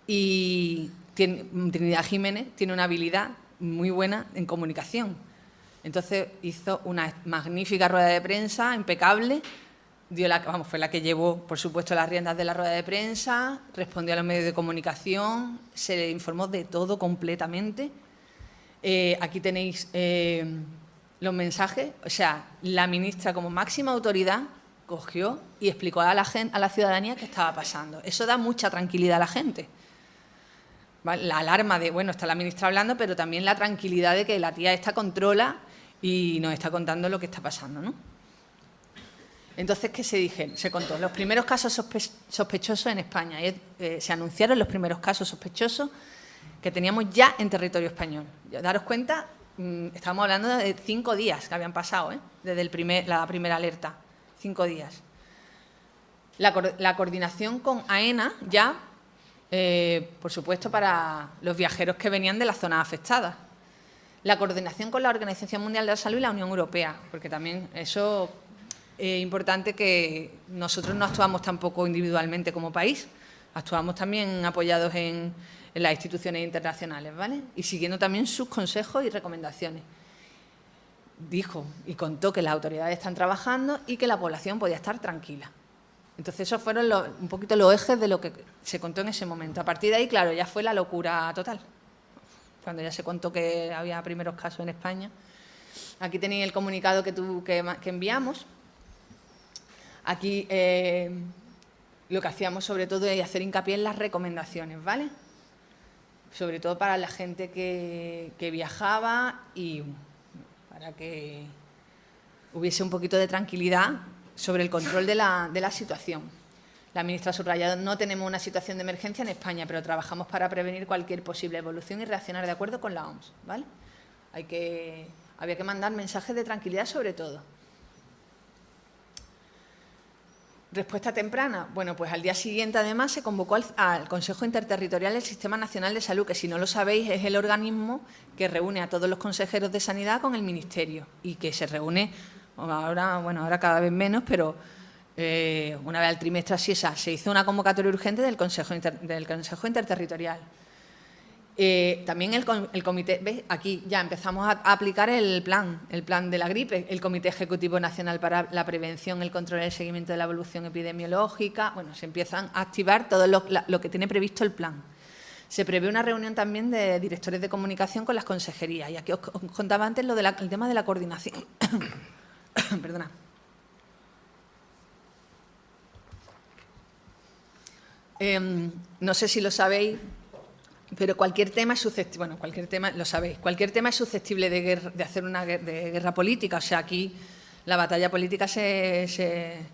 y Trinidad Jiménez tiene una habilidad muy buena en comunicación. Entonces hizo una magnífica rueda de prensa, impecable, fue la que llevó, por supuesto, las riendas de la rueda de prensa, respondió a los medios de comunicación, se le informó de todo completamente. Aquí tenéis los mensajes. O sea, la ministra, como máxima autoridad, cogió y explicó a la ciudadanía qué estaba pasando. Eso da mucha tranquilidad a la gente. ¿Vale? La alarma de, bueno, está la ministra hablando, pero también la tranquilidad de que la tía esta controla y nos está contando lo que está pasando, ¿no? Entonces, ¿qué se contó? Los primeros casos sospechosos en España. Se anunciaron los primeros casos sospechosos que teníamos ya en territorio español. Daros cuenta, estamos hablando de 5 días que habían pasado, desde la primera alerta. 5 días. La coordinación con AENA ya, por supuesto, para los viajeros que venían de las zonas afectadas. La coordinación con la Organización Mundial de la Salud y la Unión Europea, porque también eso importante que nosotros no actuamos tampoco individualmente como país, actuamos también apoyados en las instituciones internacionales, ¿vale? Y siguiendo también sus consejos y recomendaciones. Dijo y contó que las autoridades están trabajando y que la población podía estar tranquila. Entonces, esos fueron un poquito los ejes de lo que se contó en ese momento. A partir de ahí, claro, ya fue la locura total. Cuando ya se contó que había primeros casos en España. Aquí tenéis el comunicado que enviamos. Aquí lo que hacíamos sobre todo es hacer hincapié en las recomendaciones, ¿vale? Sobre todo para la gente que viajaba y para que hubiese un poquito de tranquilidad sobre el control de la situación. La ministra ha subrayado, no tenemos una situación de emergencia en España, pero trabajamos para prevenir cualquier posible evolución y reaccionar de acuerdo con la OMS, ¿vale? Había que mandar mensajes de tranquilidad sobre todo. Respuesta temprana. Bueno, pues al día siguiente, además, se convocó al Consejo Interterritorial del Sistema Nacional de Salud, que si no lo sabéis es el organismo que reúne a todos los consejeros de Sanidad con el Ministerio y que se reúne ahora cada vez menos, pero una vez al trimestre así se hizo una convocatoria urgente del Consejo Interterritorial. También el comité, ¿veis? Aquí ya empezamos a aplicar el plan de la gripe, el Comité Ejecutivo Nacional para la Prevención, el Control y el Seguimiento de la Evolución Epidemiológica. Bueno, se empiezan a activar todo lo que tiene previsto el plan. Se prevé una reunión también de directores de comunicación con las consejerías. Y aquí os contaba antes el tema de la coordinación. Perdona. No sé si lo sabéis, pero cualquier tema es susceptible, bueno, cualquier tema, lo sabéis, cualquier tema es susceptible de hacer una guerra política. O sea, aquí la batalla política se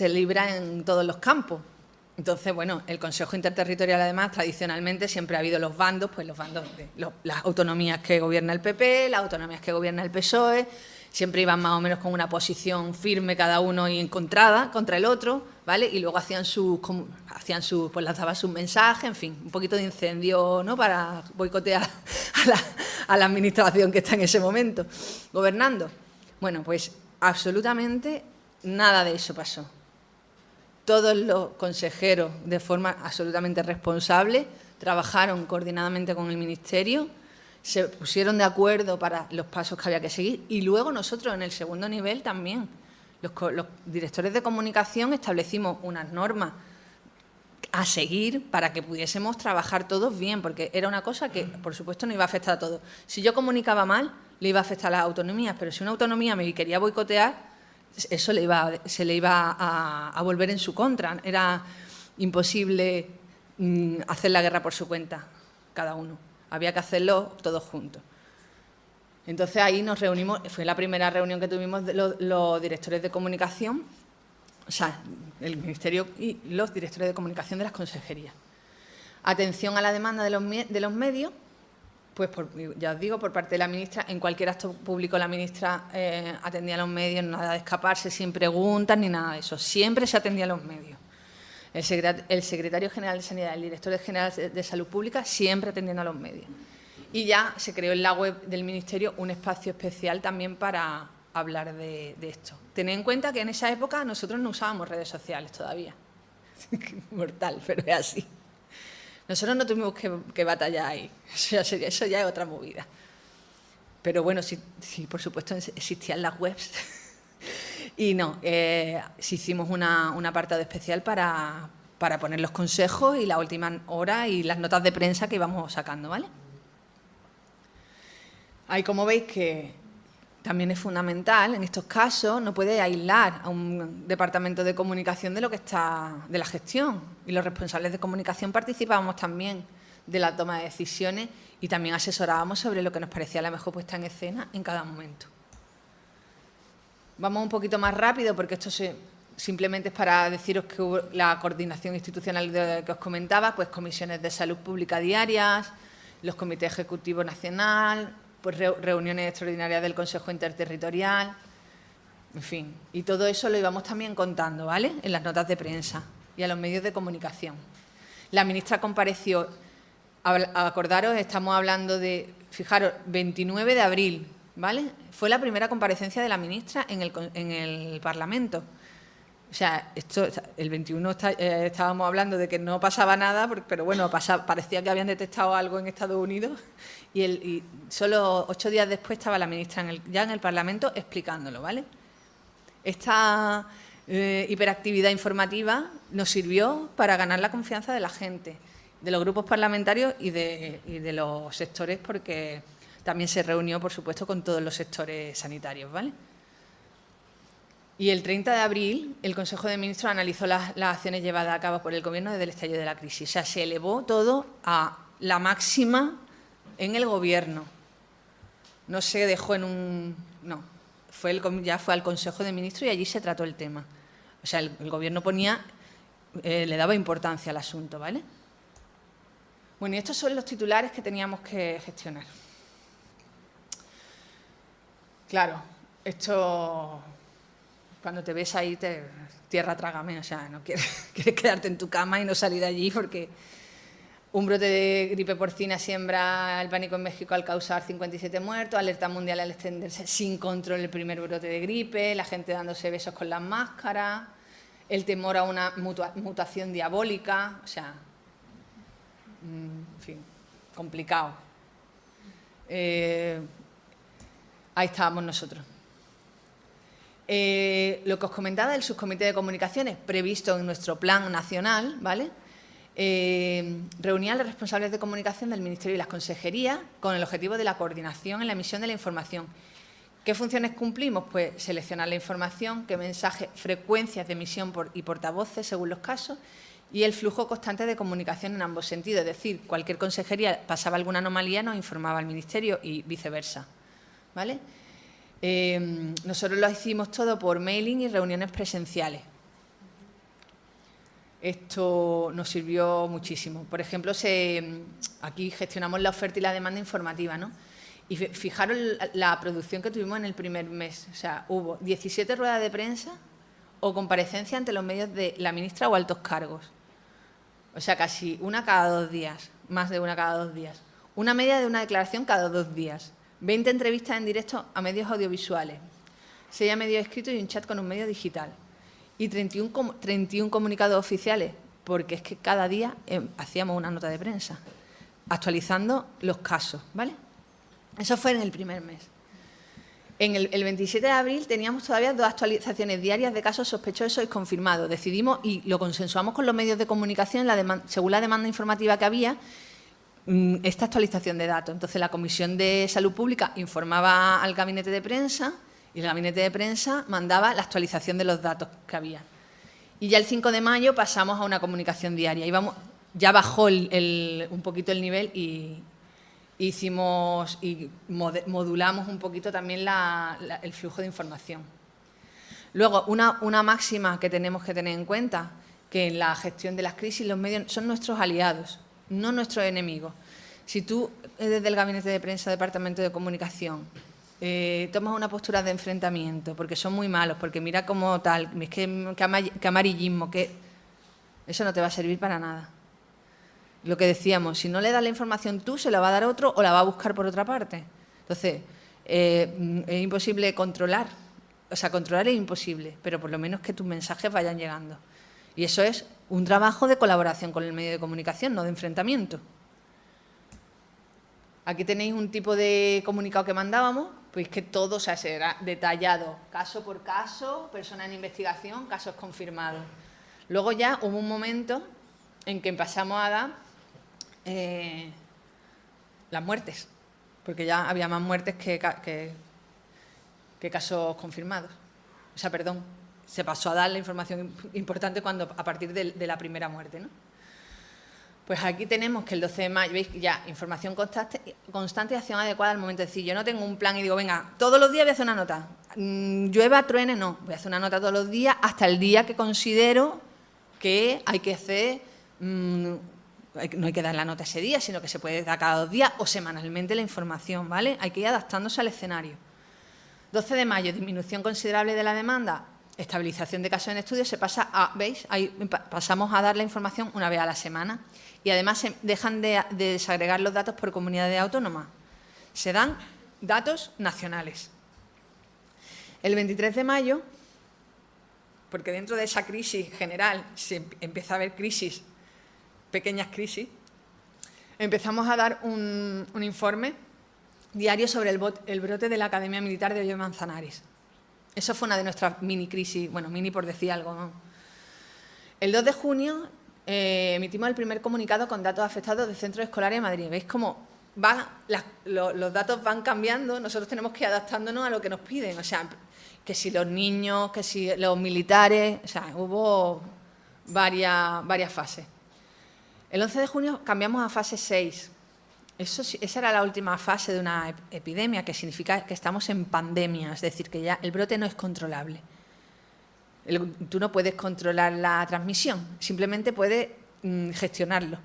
libra en todos los campos. Entonces, bueno, el Consejo Interterritorial, además, tradicionalmente siempre ha habido los bandos de las autonomías que gobierna el PP, las autonomías que gobierna el PSOE. Siempre iban más o menos con una posición firme cada uno y encontrada contra el otro, ¿vale? Y luego lanzaban sus mensajes, en fin, un poquito de incendio, ¿no?, para boicotear a la administración que está en ese momento gobernando. Bueno, pues absolutamente nada de eso pasó. Todos los consejeros, de forma absolutamente responsable, trabajaron coordinadamente con el Ministerio, se pusieron de acuerdo para los pasos que había que seguir y luego nosotros en el segundo nivel también, los directores de comunicación, establecimos unas normas a seguir para que pudiésemos trabajar todos bien, porque era una cosa que, por supuesto, no iba a afectar a todos. Si yo comunicaba mal, le iba a afectar a las autonomías, pero si una autonomía me quería boicotear, eso se le iba a volver en su contra. Era imposible hacer la guerra por su cuenta, cada uno. Había que hacerlo todos juntos. Entonces ahí nos reunimos, fue la primera reunión que tuvimos de los directores de comunicación, o sea, el Ministerio y los directores de comunicación de las consejerías. Atención a la demanda de los medios, pues ya os digo, por parte de la ministra, en cualquier acto público la ministra atendía a los medios, nada de escaparse sin preguntas ni nada de eso, siempre se atendía a los medios. El secretario general de Sanidad, el director general de Salud Pública, siempre atendiendo a los medios. Y ya se creó en la web del Ministerio un espacio especial también para hablar de esto. Tened en cuenta que en esa época nosotros no usábamos redes sociales todavía. Mortal, pero es así. Nosotros no tuvimos que batallar ahí. Eso ya es otra movida. Pero bueno, sí, por supuesto existían las webs. Y no, sí hicimos un apartado especial para poner los consejos y la última hora y las notas de prensa que íbamos sacando, ¿vale? Ahí, como veis, que también es fundamental, en estos casos, no puede aislar a un departamento de comunicación de la gestión. Y los responsables de comunicación participábamos también de la toma de decisiones y también asesorábamos sobre lo que nos parecía la mejor puesta en escena en cada momento. Vamos un poquito más rápido porque esto simplemente es para deciros que hubo la coordinación institucional que os comentaba, pues comisiones de salud pública diarias, los comités ejecutivos nacional, pues reuniones extraordinarias del Consejo Interterritorial, en fin. Y todo eso lo íbamos también contando, ¿vale?, en las notas de prensa y a los medios de comunicación. La ministra compareció, acordaros, estamos hablando de, fijaros, 29 de abril ¿vale? Fue la primera comparecencia de la ministra en el Parlamento. O sea, el 21 estábamos hablando de que no pasaba nada, pero bueno, parecía que habían detectado algo en Estados Unidos y solo 8 días después estaba la ministra ya en el Parlamento explicándolo, ¿vale? Esta hiperactividad informativa nos sirvió para ganar la confianza de la gente, de los grupos parlamentarios y de los sectores, porque también se reunió, por supuesto, con todos los sectores sanitarios, ¿vale? Y el 30 de abril, el Consejo de Ministros analizó las acciones llevadas a cabo por el Gobierno desde el estallido de la crisis. O sea, se elevó todo a la máxima en el Gobierno. No se dejó en un... No, ya fue al Consejo de Ministros y allí se trató el tema. O sea, el Gobierno le daba importancia al asunto, ¿vale? Bueno, y estos son los titulares que teníamos que gestionar. Claro, esto... Cuando te ves ahí, tierra trágame, o sea, no quieres quedarte en tu cama y no salir de allí porque un brote de gripe porcina siembra el pánico en México al causar 57 muertos, alerta mundial al extenderse sin control el primer brote de gripe, la gente dándose besos con las máscaras, el temor a una mutación diabólica, o sea, en fin, complicado. Ahí estábamos nosotros. Lo que os comentaba del subcomité de comunicaciones previsto en nuestro plan nacional, ¿vale? Reunía a los responsables de comunicación del Ministerio y las consejerías con el objetivo de la coordinación en la emisión de la información. ¿Qué funciones cumplimos? Pues seleccionar la información, qué mensajes, frecuencias de emisión y portavoces según los casos y el flujo constante de comunicación en ambos sentidos. Es decir, cualquier consejería pasaba alguna anomalía, nos informaba al Ministerio y viceversa, ¿vale? Nosotros lo hicimos todo por mailing y reuniones presenciales. Esto nos sirvió muchísimo. Por ejemplo, aquí gestionamos la oferta y la demanda informativa, ¿no? Y fijaros la producción que tuvimos en el primer mes. O sea, hubo 17 ruedas de prensa o comparecencia ante los medios de la ministra o altos cargos. O sea, casi una cada 2 días, más de una cada 2 días. Una media de una declaración cada 2 días. 20 entrevistas en directo a medios audiovisuales, 6 a medios escritos y un chat con un medio digital. Y 31 comunicados oficiales, porque es que cada día hacíamos una nota de prensa, actualizando los casos, ¿vale? Eso fue en el primer mes. El 27 de abril teníamos todavía 2 actualizaciones diarias de casos sospechosos y confirmados. Decidimos, y lo consensuamos con los medios de comunicación, según la demanda informativa que había, esta actualización de datos. Entonces, la Comisión de Salud Pública informaba al gabinete de prensa y el gabinete de prensa mandaba la actualización de los datos que había. Y ya el 5 de mayo pasamos a una comunicación diaria. Ya bajó un poquito el nivel y modulamos un poquito también el flujo de información. Luego, una máxima que tenemos que tener en cuenta, que en la gestión de las crisis los medios son nuestros aliados, no nuestros enemigos. Si tú, desde el gabinete de prensa, departamento de comunicación, tomas una postura de enfrentamiento, porque son muy malos, porque mira como tal, es que amarillismo, que eso no te va a servir para nada. Lo que decíamos, si no le das la información tú, se la va a dar otro o la va a buscar por otra parte. Entonces, es imposible controlar. O sea, controlar es imposible, pero por lo menos que tus mensajes vayan llegando. Y eso es un trabajo de colaboración con el medio de comunicación, no de enfrentamiento. Aquí tenéis un tipo de comunicado que mandábamos, pues que todo, o sea, será detallado, caso por caso, persona en investigación, casos confirmados. Luego ya hubo un momento en que pasamos a dar las muertes, porque ya había más muertes que casos confirmados. O sea, perdón, se pasó a dar la información importante a partir de la primera muerte, ¿no? Pues aquí tenemos que el 12 de mayo, veis ya, información constante y acción adecuada al momento de decir, yo no tengo un plan y digo, venga, todos los días voy a hacer una nota. Llueva, truene, no, voy a hacer una nota todos los días hasta el día que considero que hay que hacer, no hay que dar la nota ese día, sino que se puede dar cada 2 días o semanalmente la información, ¿vale? Hay que ir adaptándose al escenario. 12 de mayo, disminución considerable de la demanda, estabilización de casos en estudio, se pasa a, ¿veis? Ahí pasamos a dar la información una vez a la semana y además se dejan de desagregar los datos por comunidades autónomas. Se dan datos nacionales. El 23 de mayo, porque dentro de esa crisis general se empieza a haber crisis, pequeñas crisis, empezamos a dar un informe diario sobre el brote de la Academia Militar de Hoyo de Manzanares. Eso fue una de nuestras mini crisis, bueno, mini por decir algo, ¿no? El 2 de junio emitimos el primer comunicado con datos afectados de centros escolares de Madrid. ¿Veis cómo los datos van cambiando? Nosotros tenemos que ir adaptándonos a lo que nos piden. O sea, que si los niños, que si los militares, o sea, hubo varias fases. El 11 de junio cambiamos a fase 6. Esa era la última fase de una epidemia, que significa que estamos en pandemia, es decir, que ya el brote no es controlable. Tú no puedes controlar la transmisión, simplemente puedes gestionarlo,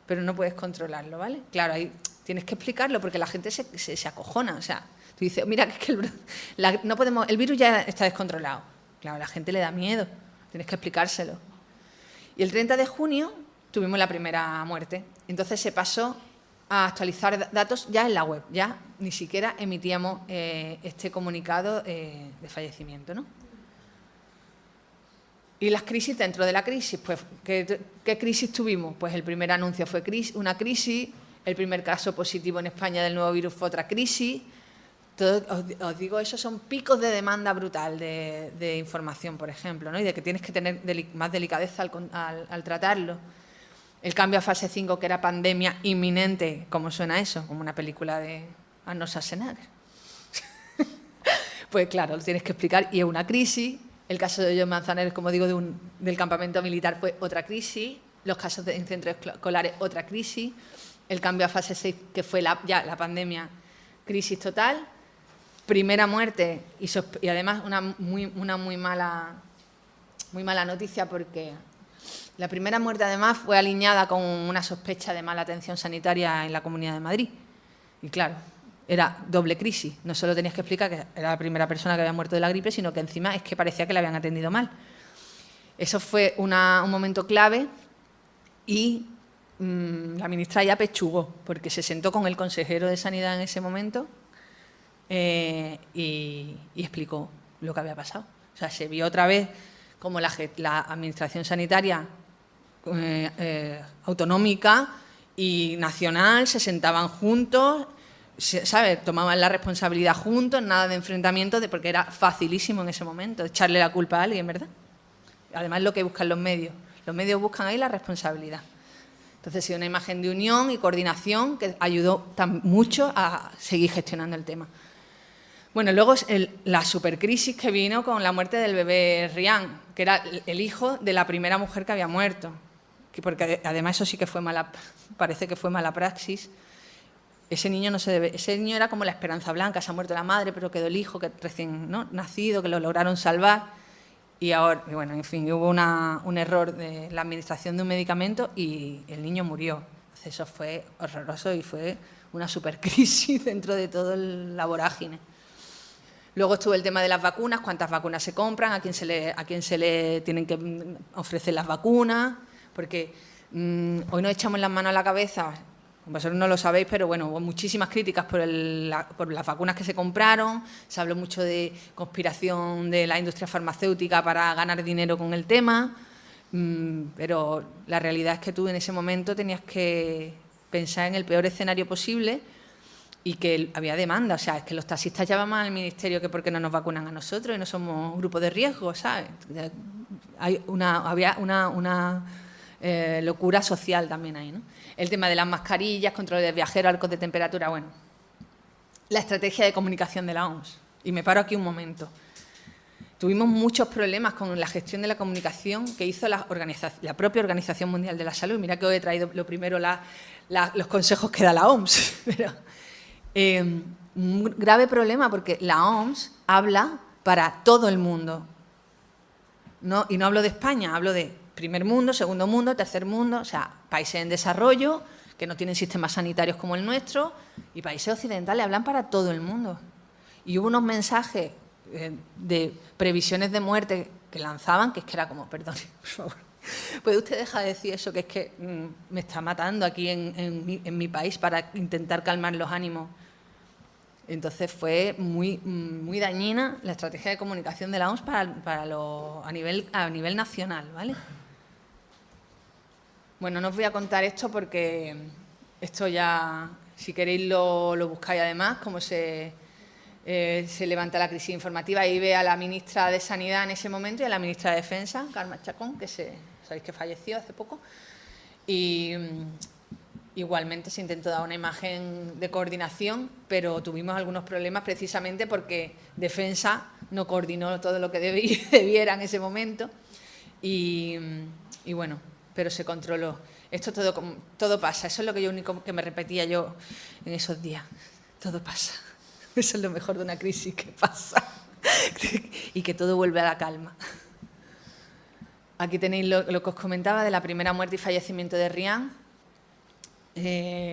pero no puedes controlarlo, ¿vale? Claro, ahí tienes que explicarlo porque la gente se acojona, o sea, tú dices, mira, que es que el virus ya está descontrolado. Claro, a la gente le da miedo, tienes que explicárselo. Y el 30 de junio tuvimos la primera muerte, entonces se pasó a actualizar datos ya en la web, ya ni siquiera emitíamos este comunicado de fallecimiento, ¿no? Y las crisis dentro de la crisis, pues, ¿qué crisis tuvimos? Pues el primer anuncio fue una crisis, el primer caso positivo en España del nuevo virus fue otra crisis. Os digo, esos son picos de demanda brutal de información, por ejemplo, ¿no? Y de que tienes que tener más delicadeza al tratarlo. El cambio a fase 5, que era pandemia inminente, ¿cómo suena eso? Como una película de Arnold Schwarzenegger. Pues claro, lo tienes que explicar, y es una crisis. El caso de Hoyo de Manzanares, como digo, del campamento militar fue otra crisis. Los casos en centros escolares, otra crisis. El cambio a fase 6, que fue ya la pandemia, crisis total. Primera muerte y además una muy mala noticia, porque la primera muerte además fue alineada con una sospecha de mala atención sanitaria en la Comunidad de Madrid. Y claro, era doble crisis. No solo tenías que explicar que era la primera persona que había muerto de la gripe, sino que encima es que parecía que le habían atendido mal. Eso fue un momento clave y la ministra ya pechugó, porque se sentó con el consejero de Sanidad en ese momento y explicó lo que había pasado. O sea, se vio otra vez como la administración sanitaria autonómica y nacional se sentaban juntos, ¿sabes? Tomaban la responsabilidad juntos, nada de enfrentamiento, porque era facilísimo en ese momento echarle la culpa a alguien, ¿verdad? Además, lo que buscan los medios buscan ahí la responsabilidad. Entonces, sí, una imagen de unión y coordinación que ayudó mucho a seguir gestionando el tema. Bueno, luego la supercrisis que vino con la muerte del bebé Rian, que era el hijo de la primera mujer que había muerto, porque además eso sí que parece que fue mala praxis. Ese niño ese niño era como la esperanza blanca, se ha muerto la madre, pero quedó el hijo que recién nacido, que lo lograron salvar. Y ahora, bueno, en fin, hubo un error de la administración de un medicamento y el niño murió. Entonces, eso fue horroroso y fue una supercrisis dentro de todo la vorágine. Luego estuvo el tema de las vacunas, cuántas vacunas se compran, a quién se le tienen que ofrecer las vacunas, porque hoy nos echamos las manos a la cabeza, vosotros no lo sabéis, pero bueno, hubo muchísimas críticas por las vacunas que se compraron, se habló mucho de conspiración de la industria farmacéutica para ganar dinero con el tema, pero la realidad es que tú en ese momento tenías que pensar en el peor escenario posible y que había demanda, o sea, es que los taxistas llamaban al ministerio que por qué no nos vacunan a nosotros y no somos grupo de riesgo, ¿sabes? Había una locura social también ahí, ¿no? El tema de las mascarillas, control de viajeros, arcos de temperatura, bueno. La estrategia de comunicación de la OMS. Y me paro aquí un momento. Tuvimos muchos problemas con la gestión de la comunicación que hizo la propia Organización Mundial de la Salud. Mira que hoy he traído lo primero los consejos que da la OMS. Pero, un grave problema porque la OMS habla para todo el mundo. Y no hablo de España, hablo de primer mundo, segundo mundo, tercer mundo, o sea, países en desarrollo que no tienen sistemas sanitarios como el nuestro y países occidentales, hablan para todo el mundo. Y hubo unos mensajes de previsiones de muerte que lanzaban, que es que era como, perdón, por favor, ¿puede usted dejar de decir eso, que es que me está matando aquí en mi país para intentar calmar los ánimos? Entonces fue muy dañina la estrategia de comunicación de la OMS a nivel nacional, ¿vale? Bueno, no os voy a contar esto porque esto ya, si queréis, lo buscáis además, cómo se levanta la crisis informativa. Ahí ve a la ministra de Sanidad en ese momento y a la ministra de Defensa, Carme Chacón, que sabéis que falleció hace poco. Y igualmente se intentó dar una imagen de coordinación, pero tuvimos algunos problemas precisamente porque Defensa no coordinó todo lo que debiera en ese momento. Y bueno, pero se controló. Esto todo pasa. Eso es lo que yo único que me repetía yo en esos días. Todo pasa. Eso es lo mejor de una crisis, que pasa. Y que todo vuelve a la calma. Aquí tenéis lo que os comentaba de la primera muerte y fallecimiento de Rian.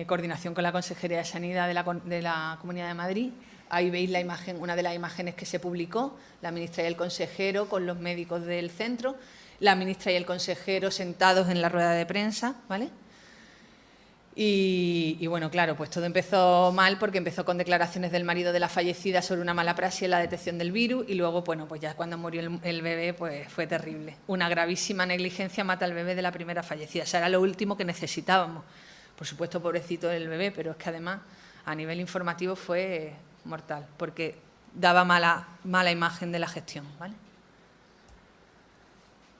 Coordinación con la Consejería de Sanidad de la Comunidad de Madrid. Ahí veis la imagen, una de las imágenes que se publicó, la ministra y el consejero con los médicos del centro, la ministra y el consejero sentados en la rueda de prensa, ¿vale? Y bueno, claro, pues todo empezó mal porque empezó con declaraciones del marido de la fallecida sobre una mala praxis en la detección del virus y luego, bueno, pues ya cuando murió el bebé, pues fue terrible. Una gravísima negligencia mata al bebé de la primera fallecida. O sea, era lo último que necesitábamos. Por supuesto, pobrecito el bebé, pero es que además a nivel informativo fue mortal porque daba mala imagen de la gestión, ¿vale?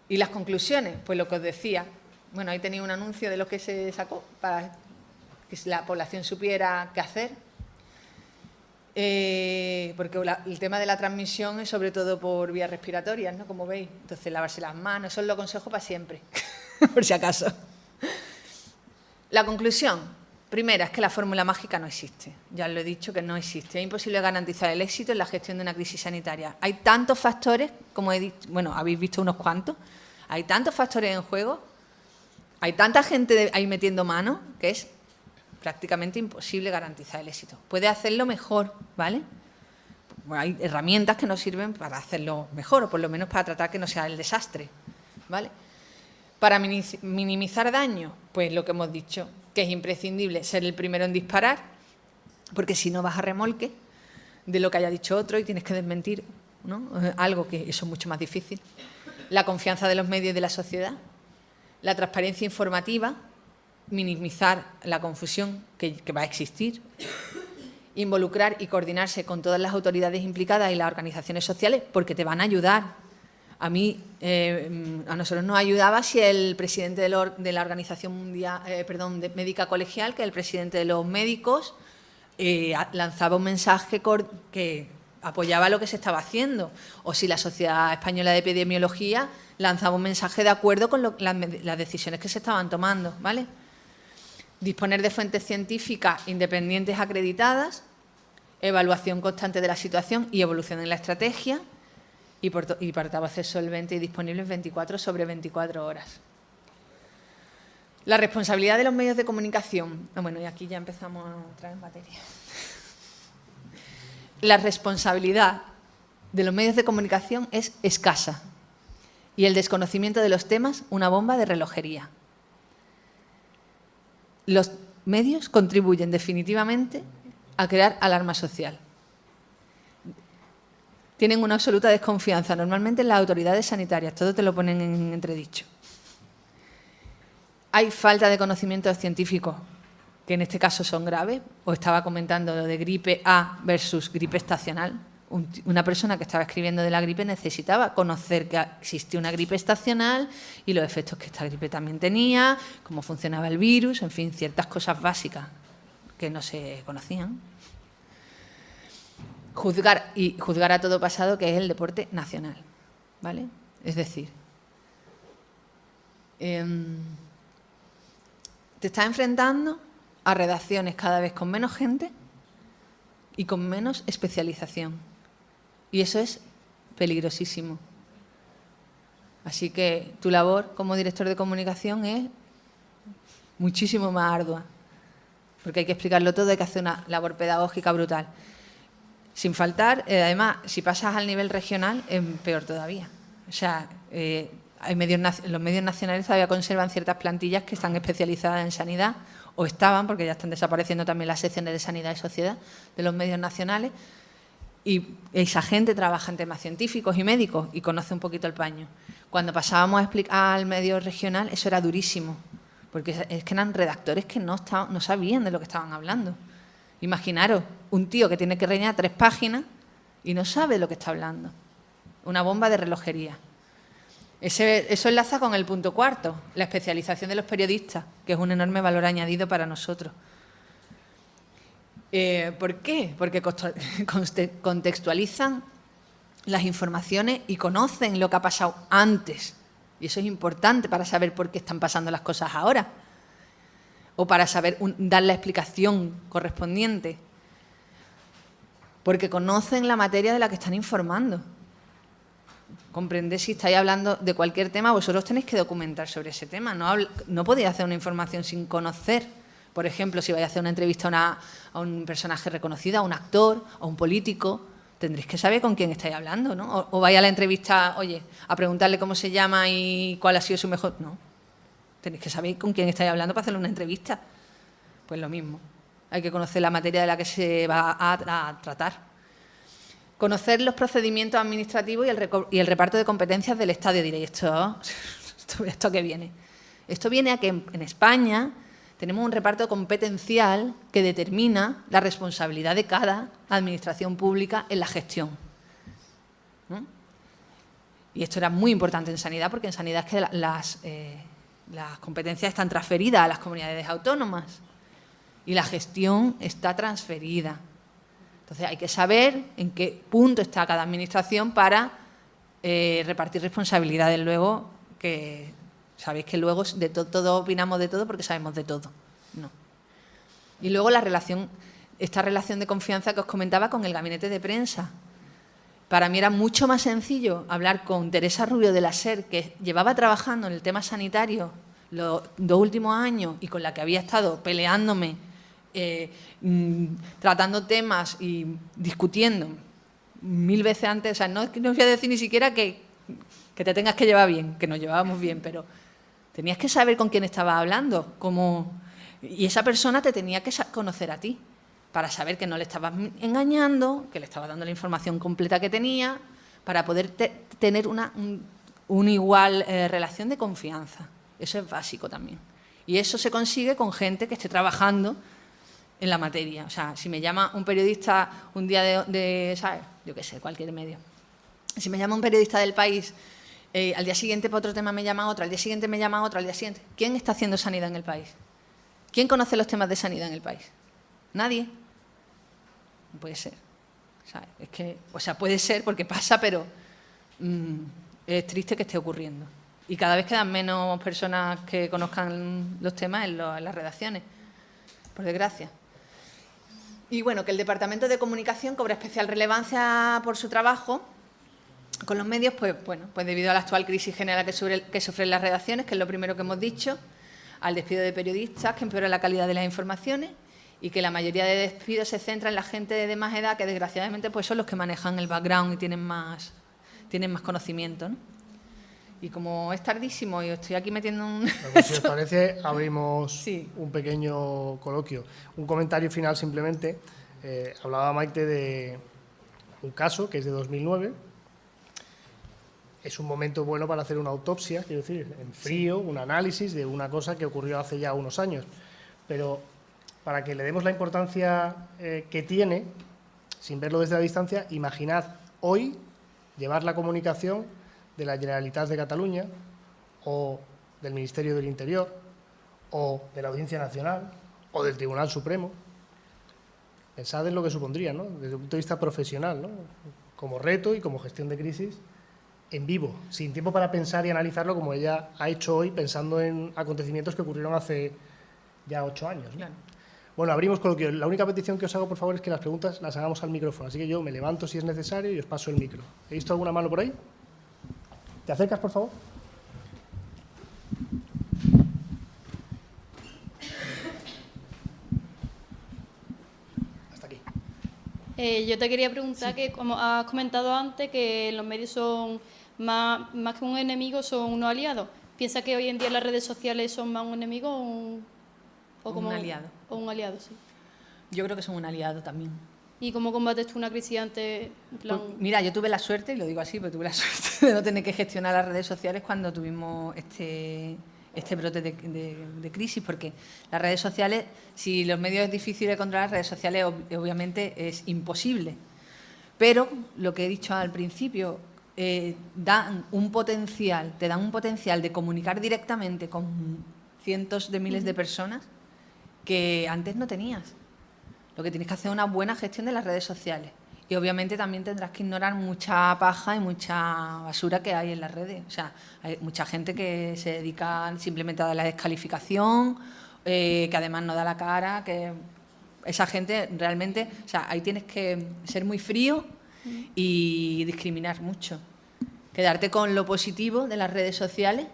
¿Y las conclusiones? Pues lo que os decía. Bueno, ahí tenía un anuncio de lo que se sacó para que la población supiera qué hacer. Porque el tema de la transmisión es sobre todo por vías respiratorias, ¿no? Como veis. Entonces, lavarse las manos, eso lo aconsejo para siempre, por si acaso. La conclusión, primera, es que la fórmula mágica no existe. Ya os lo he dicho, que no existe. Es imposible garantizar el éxito en la gestión de una crisis sanitaria. Hay tantos factores, como he dicho, bueno, habéis visto unos cuantos, hay tantos factores en juego, hay tanta gente ahí metiendo mano, que es prácticamente imposible garantizar el éxito. Puede hacerlo mejor, ¿vale? Bueno, hay herramientas que nos sirven para hacerlo mejor, o por lo menos para tratar que no sea el desastre, ¿vale? Para minimizar daño, pues lo que hemos dicho, que es imprescindible ser el primero en disparar, porque si no vas a remolque de lo que haya dicho otro y tienes que desmentir, ¿no? Algo que eso es mucho más difícil. La confianza de los medios y de la sociedad, la transparencia informativa, minimizar la confusión que va a existir, involucrar y coordinarse con todas las autoridades implicadas y las organizaciones sociales, porque te van a ayudar. A nosotros nos ayudaba si el presidente de la Organización Mundial, Médica Colegial, que es el presidente de los médicos, lanzaba un mensaje que apoyaba lo que se estaba haciendo, o si la Sociedad Española de Epidemiología lanzaba un mensaje de acuerdo con las decisiones que se estaban tomando, ¿vale? Disponer de fuentes científicas independientes acreditadas, evaluación constante de la situación y evolución en la estrategia, y portavoces solventes y disponibles 24/24 horas. La responsabilidad de los medios de comunicación. Bueno, y aquí ya empezamos a entrar en materia. La responsabilidad de los medios de comunicación es escasa y el desconocimiento de los temas una bomba de relojería. Los medios contribuyen definitivamente a crear alarma social. Tienen una absoluta desconfianza normalmente en las autoridades sanitarias, todo te lo ponen en entredicho. Hay falta de conocimientos científicos, que en este caso son graves. Os estaba comentando lo de gripe A versus gripe estacional. Una persona que estaba escribiendo de la gripe necesitaba conocer que existía una gripe estacional y los efectos que esta gripe también tenía, cómo funcionaba el virus, en fin, ciertas cosas básicas que no se conocían. Juzgar a todo pasado, que es el deporte nacional, ¿vale? Es decir, te estás enfrentando a redacciones cada vez con menos gente y con menos especialización. Y eso es peligrosísimo. Así que tu labor como director de comunicación es muchísimo más ardua, porque hay que explicarlo todo, hay que hacer una labor pedagógica brutal. Sin faltar, además, si pasas al nivel regional, es peor todavía. O sea, los medios nacionales todavía conservan ciertas plantillas que están especializadas en sanidad o estaban, porque ya están desapareciendo también las secciones de sanidad y sociedad de los medios nacionales, y esa gente trabaja en temas científicos y médicos y conoce un poquito el paño. Cuando pasábamos a explicar al medio regional, eso era durísimo, porque es que eran redactores que no sabían de lo que estaban hablando. Imaginaros, un tío que tiene que rellenar 3 páginas y no sabe de lo que está hablando. Una bomba de relojería. Eso enlaza con el punto 4, la especialización de los periodistas, que es un enorme valor añadido para nosotros. ¿Por qué? Porque contextualizan las informaciones y conocen lo que ha pasado antes. Y eso es importante para saber por qué están pasando las cosas ahora. O para saber dar la explicación correspondiente. Porque conocen la materia de la que están informando. Comprended, si estáis hablando de cualquier tema, vosotros tenéis que documentar sobre ese tema. No podéis hacer una información sin conocer. Por ejemplo, si vais a hacer una entrevista a un personaje reconocido, a un actor, a un político, tendréis que saber con quién estáis hablando, ¿no? O vais a la entrevista, oye, a preguntarle cómo se llama y cuál ha sido su mejor... No, tenéis que saber con quién estáis hablando para hacerle una entrevista. Pues lo mismo. Hay que conocer la materia de la que se va a tratar. Conocer los procedimientos administrativos y el reparto de competencias del Estado. Y diréis, ¿esto qué viene? Esto viene a que en España tenemos un reparto competencial que determina la responsabilidad de cada administración pública en la gestión. ¿No? Y esto era muy importante en sanidad, porque en sanidad es que las competencias están transferidas a las comunidades autónomas y la gestión está transferida. Entonces hay que saber en qué punto está cada administración para repartir responsabilidades. Luego, que sabéis que luego de todo opinamos de todo porque sabemos de todo. No. Y luego esta relación de confianza que os comentaba con el gabinete de prensa. Para mí era mucho más sencillo hablar con Teresa Rubio de la SER, que llevaba trabajando en el tema sanitario los 2 últimos años y con la que había estado peleándome, tratando temas y discutiendo 1000 veces antes. O sea, no os voy a decir ni siquiera que te tengas que llevar bien, que nos llevábamos bien, pero tenías que saber con quién estabas hablando, y esa persona te tenía que conocer a ti, para saber que no le estabas engañando, que le estabas dando la información completa que tenía, para poder tener una igual relación de confianza. Eso es básico también. Y eso se consigue con gente que esté trabajando en la materia. O sea, si me llama un periodista un día ¿sabes? Yo qué sé, cualquier medio. Si me llama un periodista del País, al día siguiente para otro tema me llama otro, al día siguiente me llama otro, al día siguiente. ¿Quién está haciendo sanidad en el país? ¿Quién conoce los temas de sanidad en el país? Nadie. No puede ser. ¿Sabes? Es que, puede ser porque pasa, pero es triste que esté ocurriendo. Y cada vez quedan menos personas que conozcan los temas en las redacciones, por desgracia. Y bueno, que el Departamento de Comunicación cobra especial relevancia por su trabajo con los medios, pues debido a la actual crisis general que sufren las redacciones, que es lo primero que hemos dicho, al despido de periodistas, que empeora la calidad de las informaciones, y que la mayoría de despidos se centra en la gente de más edad, que desgraciadamente pues son los que manejan el background y tienen más conocimiento, ¿no? Y como es tardísimo y estoy aquí metiendo un... Pues, si os parece, abrimos un pequeño coloquio. Un comentario final simplemente. Hablaba Maite de un caso que es de 2009. Es un momento bueno para hacer una autopsia, quiero decir, en frío, un análisis de una cosa que ocurrió hace ya unos años. Pero para que le demos la importancia que tiene, sin verlo desde la distancia, imaginad hoy llevar la comunicación de la Generalitat de Cataluña o del Ministerio del Interior o de la Audiencia Nacional o del Tribunal Supremo. Pensad en lo que supondría, ¿no? Desde un punto de vista profesional, ¿no? Como reto y como gestión de crisis en vivo, sin tiempo para pensar y analizarlo como ella ha hecho hoy, pensando en acontecimientos que ocurrieron hace ya 8 años, ¿no? Claro. Bueno, abrimos coloquio. La única petición que os hago, por favor, es que las preguntas las hagamos al micrófono. Así que yo me levanto si es necesario y os paso el micro. ¿He visto alguna mano por ahí? ¿Te acercas, por favor? Hasta aquí. Yo te quería preguntar que, como has comentado antes, que los medios son más que un enemigo, son unos aliados. ¿Piensas que hoy en día las redes sociales son más un enemigo o un O un aliado. O un aliado, sí. Yo creo que son un aliado también. ¿Y cómo combates tú una crisis antes? En plan... Pues, mira, yo tuve la suerte, y lo digo así, pero tuve la suerte de no tener que gestionar las redes sociales cuando tuvimos este brote de crisis, porque las redes sociales, si los medios es difícil de controlar, las redes sociales obviamente es imposible. Pero, lo que he dicho al principio, te dan un potencial de comunicar directamente con cientos de miles de personas que antes no tenías. Lo que tienes que hacer es una buena gestión de las redes sociales. Y obviamente también tendrás que ignorar mucha paja y mucha basura que hay en las redes. O sea, hay mucha gente que se dedica simplemente a dar la descalificación, que además no da la cara, que esa gente realmente... O sea, ahí tienes que ser muy frío y discriminar mucho. Quedarte con lo positivo de las redes sociales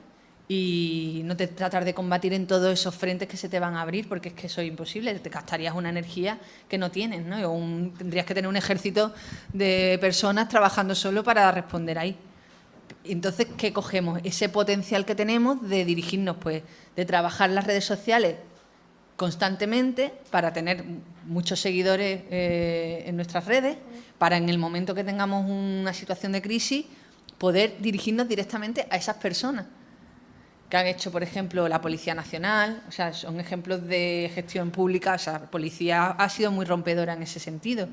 y no tratar de combatir en todos esos frentes que se te van a abrir, porque es que eso es imposible, te gastarías una energía que no tienes, ¿no? Tendrías que tener un ejército de personas trabajando solo para responder ahí. Entonces, ¿qué cogemos? Ese potencial que tenemos de dirigirnos, pues, de trabajar las redes sociales constantemente para tener muchos seguidores en nuestras redes, para en el momento que tengamos una situación de crisis poder dirigirnos directamente a esas personas que han hecho, por ejemplo, la Policía Nacional. O sea, son ejemplos de gestión pública. O sea, la policía ha sido muy rompedora en ese sentido,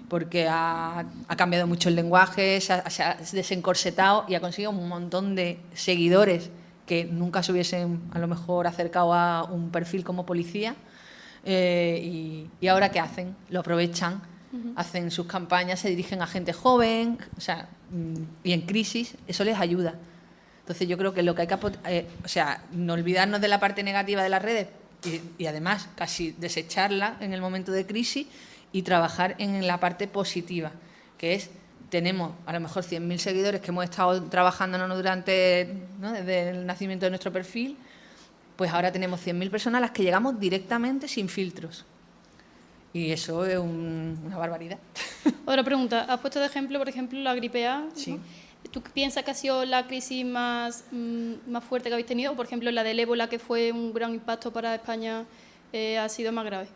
porque ha cambiado mucho el lenguaje, se ha desencorsetado y ha conseguido un montón de seguidores que nunca se hubiesen, a lo mejor, acercado a un perfil como policía. Y ahora, ¿qué hacen? Lo aprovechan, hacen sus campañas, se dirigen a gente joven, o sea, y en crisis eso les ayuda. Entonces, yo creo que lo que hay que... no olvidarnos de la parte negativa de las redes y además casi desecharla en el momento de crisis y trabajar en la parte positiva, que es, tenemos a lo mejor 100.000 seguidores que hemos estado trabajándonos durante, ¿no?, desde el nacimiento de nuestro perfil, pues ahora tenemos 100.000 personas a las que llegamos directamente sin filtros. Y eso es una barbaridad. Otra pregunta. Has puesto de ejemplo, por ejemplo, la gripe A, ¿no? Sí. ¿Tú piensas que ha sido la crisis más fuerte que habéis tenido? O, por ejemplo, la del ébola, que fue un gran impacto para España, ha sido más grave.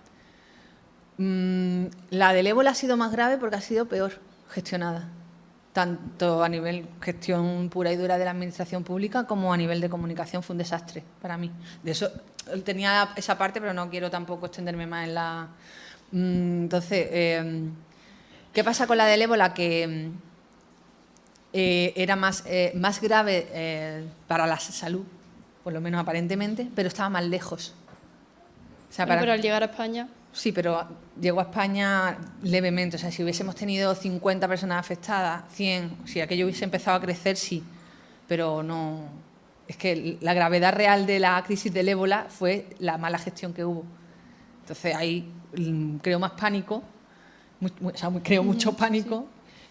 La del ébola ha sido más grave porque ha sido peor gestionada, tanto a nivel gestión pura y dura de la administración pública como a nivel de comunicación. Fue un desastre para mí. De eso tenía esa parte, pero no quiero tampoco extenderme más en la... Entonces, ¿qué pasa con la del ébola? Que era más grave para la salud, por lo menos aparentemente, pero estaba más lejos. O sea, pero al llegar a España... Sí, pero llegó a España levemente. O sea, si hubiésemos tenido 50 personas afectadas, 100, si aquello hubiese empezado a crecer, sí. Pero no... Es que la gravedad real de la crisis del ébola fue la mala gestión que hubo. Entonces, ahí creo más pánico, creo mucho pánico,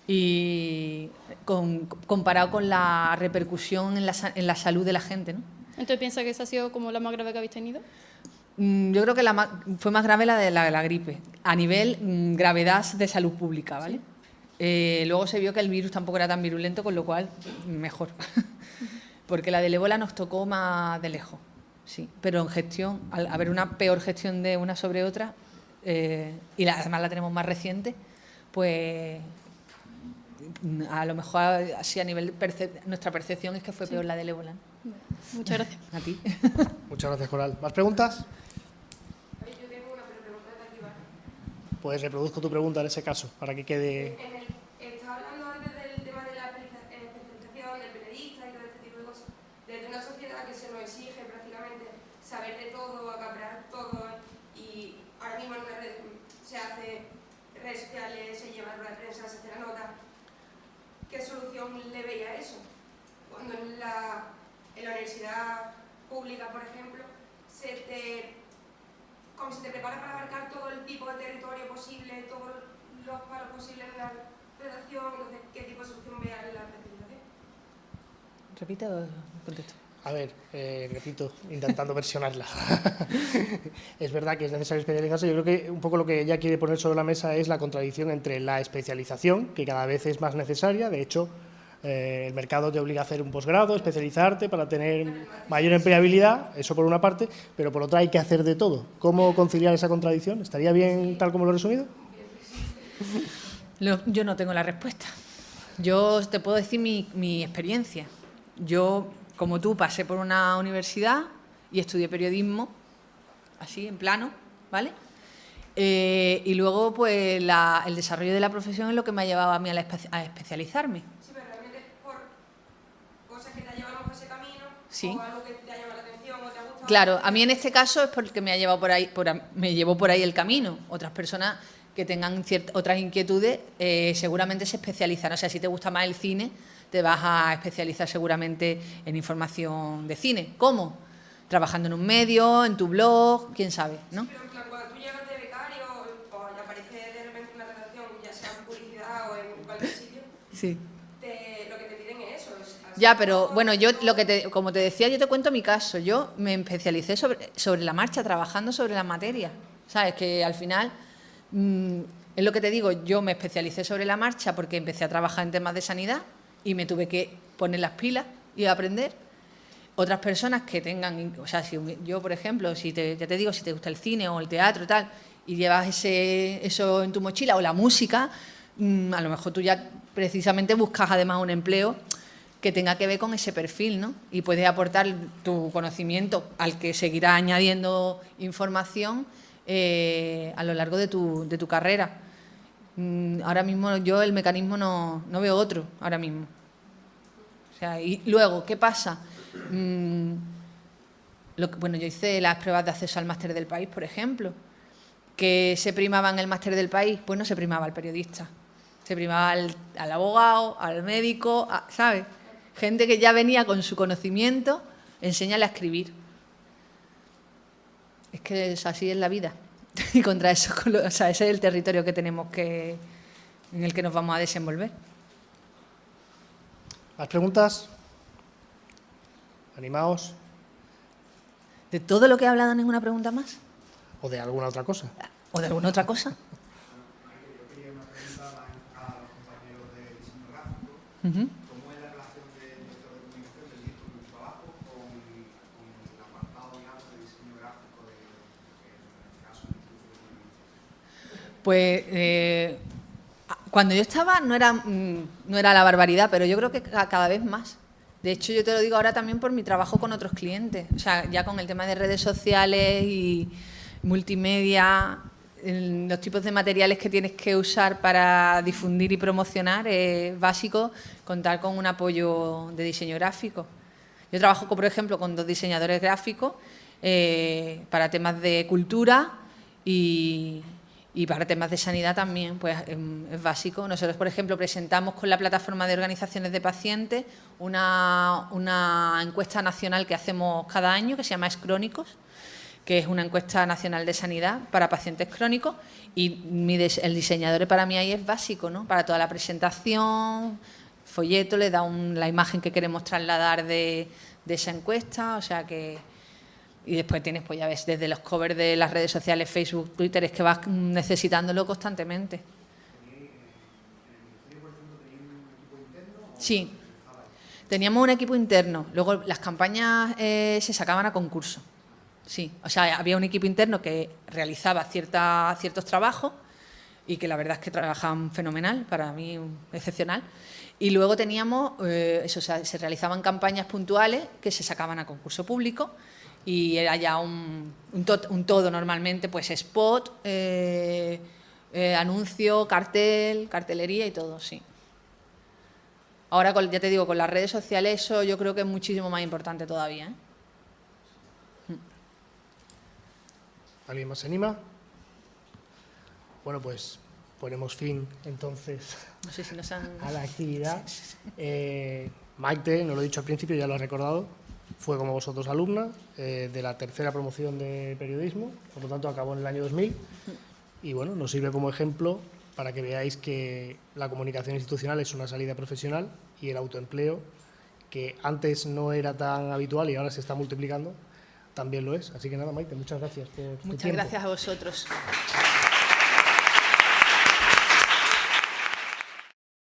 sí. Y comparado con la repercusión en la salud de la gente, ¿no? Entonces, ¿piensas que esa ha sido como la más grave que habéis tenido? Yo creo que fue más grave la de la gripe, a nivel gravedad de salud pública, ¿vale? Sí. Luego se vio que el virus tampoco era tan virulento, con lo cual, mejor. Porque la del ébola nos tocó más de lejos, sí. Pero en gestión, al haber una peor gestión de una sobre otra, y además la tenemos más reciente, pues a lo mejor así a nivel nuestra percepción es que fue peor la del ébola. Muchas gracias. A ti. Muchas gracias, Coral. ¿Más preguntas? Yo tengo una pregunta de aquí, ¿vale? Pues reproduzco tu pregunta en ese caso, para que quede... Estaba hablando antes del tema de la especialización del periodista y todo este tipo de cosas. Desde una sociedad que se nos exige prácticamente saber de todo, acaparar todo, y ahora mismo en una red se hace redes sociales, se lleva rueda de prensa, se hace la nota. ¿Qué solución le veía a eso? Cuando en la universidad pública, por ejemplo, como se te prepara para abarcar todo el tipo de territorio posible, todos los palos posibles en la redacción, entonces, ¿qué tipo de solución ve a la especialización? ¿Repite o contesto? A ver, repito, intentando versionarla. Es verdad que es necesario especializarse. Yo creo que un poco lo que ella quiere poner sobre la mesa es la contradicción entre la especialización, que cada vez es más necesaria. De hecho, El mercado te obliga a hacer un posgrado, especializarte para tener mayor empleabilidad, eso por una parte, pero por otra hay que hacer de todo. ¿Cómo conciliar esa contradicción? ¿Estaría bien tal como lo he resumido? Yo no tengo la respuesta. Yo te puedo decir mi experiencia. Yo, como tú, pasé por una universidad y estudié periodismo, así, en plano, ¿vale? Y luego, pues, el desarrollo de la profesión es lo que me ha llevado a mí a especializarme. Sí, pero realmente por cosas que te ha llevado a ese camino, Sí. o algo que te ha llamado la atención o te ha gustado. Claro, a mí en este caso es porque me ha llevado me llevó por ahí el camino. Otras personas que tengan otras inquietudes seguramente se especializan. O sea, si te gusta más el cine, te vas a especializar seguramente en información de cine. ¿Cómo? Trabajando en un medio, en tu blog, quién sabe, ¿no? Pero en plan, cuando tú llegas de becario o aparece de repente una redacción, ya sea en publicidad o en cualquier sitio, Sí. lo que te piden es eso. Ya, pero bueno, yo como te decía, yo te cuento mi caso. Yo me especialicé sobre la marcha, trabajando sobre la materia. ¿Sabes? Que al final, es lo que te digo, yo me especialicé sobre la marcha porque empecé a trabajar en temas de sanidad y me tuve que poner las pilas y aprender. Otras personas que tengan, o sea, yo, por ejemplo, ya te digo, si te gusta el cine o el teatro y tal, y llevas eso en tu mochila o la música, a lo mejor tú ya precisamente buscas además un empleo que tenga que ver con ese perfil, ¿no? Y puedes aportar tu conocimiento al que seguirás añadiendo información a lo largo de tu carrera. Ahora mismo yo el mecanismo no veo otro, ahora mismo. O sea, y luego, ¿qué pasa? Bueno, yo hice las pruebas de acceso al máster del país, por ejemplo. ¿Que se primaba en el máster del país? Pues no se primaba al periodista. Se primaba al abogado, al médico, ¿sabes? Gente que ya venía con su conocimiento, enséñale a escribir. Es que así es la vida. Y contra eso, o sea, ese es el territorio que tenemos en el que nos vamos a desenvolver. ¿Más preguntas? Animaos. ¿De todo lo que he hablado ninguna pregunta más? ¿O de alguna otra cosa? ¿O de alguna otra cosa? Yo quería una pregunta a los compañeros de diseño gráfico. ¿Cómo es la relación del director de comunicación del director de trabajo con el apartado, digamos, de diseño gráfico en este caso del Instituto de Comunicación? Pues cuando yo estaba no era la barbaridad, pero yo creo que cada vez más. De hecho, yo te lo digo ahora también por mi trabajo con otros clientes. O sea, ya con el tema de redes sociales y multimedia, los tipos de materiales que tienes que usar para difundir y promocionar, es básico contar con un apoyo de diseño gráfico. Yo trabajo, por ejemplo, con 2 diseñadores gráficos para temas de cultura y para temas de sanidad también, pues es básico. Nosotros, por ejemplo, presentamos con la plataforma de organizaciones de pacientes una encuesta nacional que hacemos cada año, que se llama Crónicos, que es una encuesta nacional de sanidad para pacientes crónicos, y el diseñador para mí ahí es básico, ¿no? Para toda la presentación, folleto, le da la imagen que queremos trasladar de esa encuesta, o sea que... Y después tienes, pues ya ves, desde los covers de las redes sociales, Facebook, Twitter, es que vas necesitándolo constantemente. Sí, teníamos un equipo interno. Luego las campañas se sacaban a concurso. Sí, o sea, había un equipo interno que realizaba ciertos trabajos y que la verdad es que trabajaban fenomenal, para mí excepcional. Y luego teníamos, o sea, se realizaban campañas puntuales que se sacaban a concurso público. Y era ya un todo normalmente, pues spot, anuncio, cartelería y todo, sí. Ahora, ya te digo, con las redes sociales eso yo creo que es muchísimo más importante todavía, ¿eh? ¿Alguien más se anima? Bueno, pues ponemos fin entonces No sé si nos han... a la actividad. Maite, no lo he dicho al principio, ya lo has recordado, fue como vosotros alumna de la 3ª promoción de periodismo, por lo tanto acabó en el año 2000 y bueno, nos sirve como ejemplo para que veáis que la comunicación institucional es una salida profesional y el autoempleo, que antes no era tan habitual y ahora se está multiplicando, también lo es. Así que nada, Maite, muchas gracias por tu tiempo. Muchas gracias a vosotros.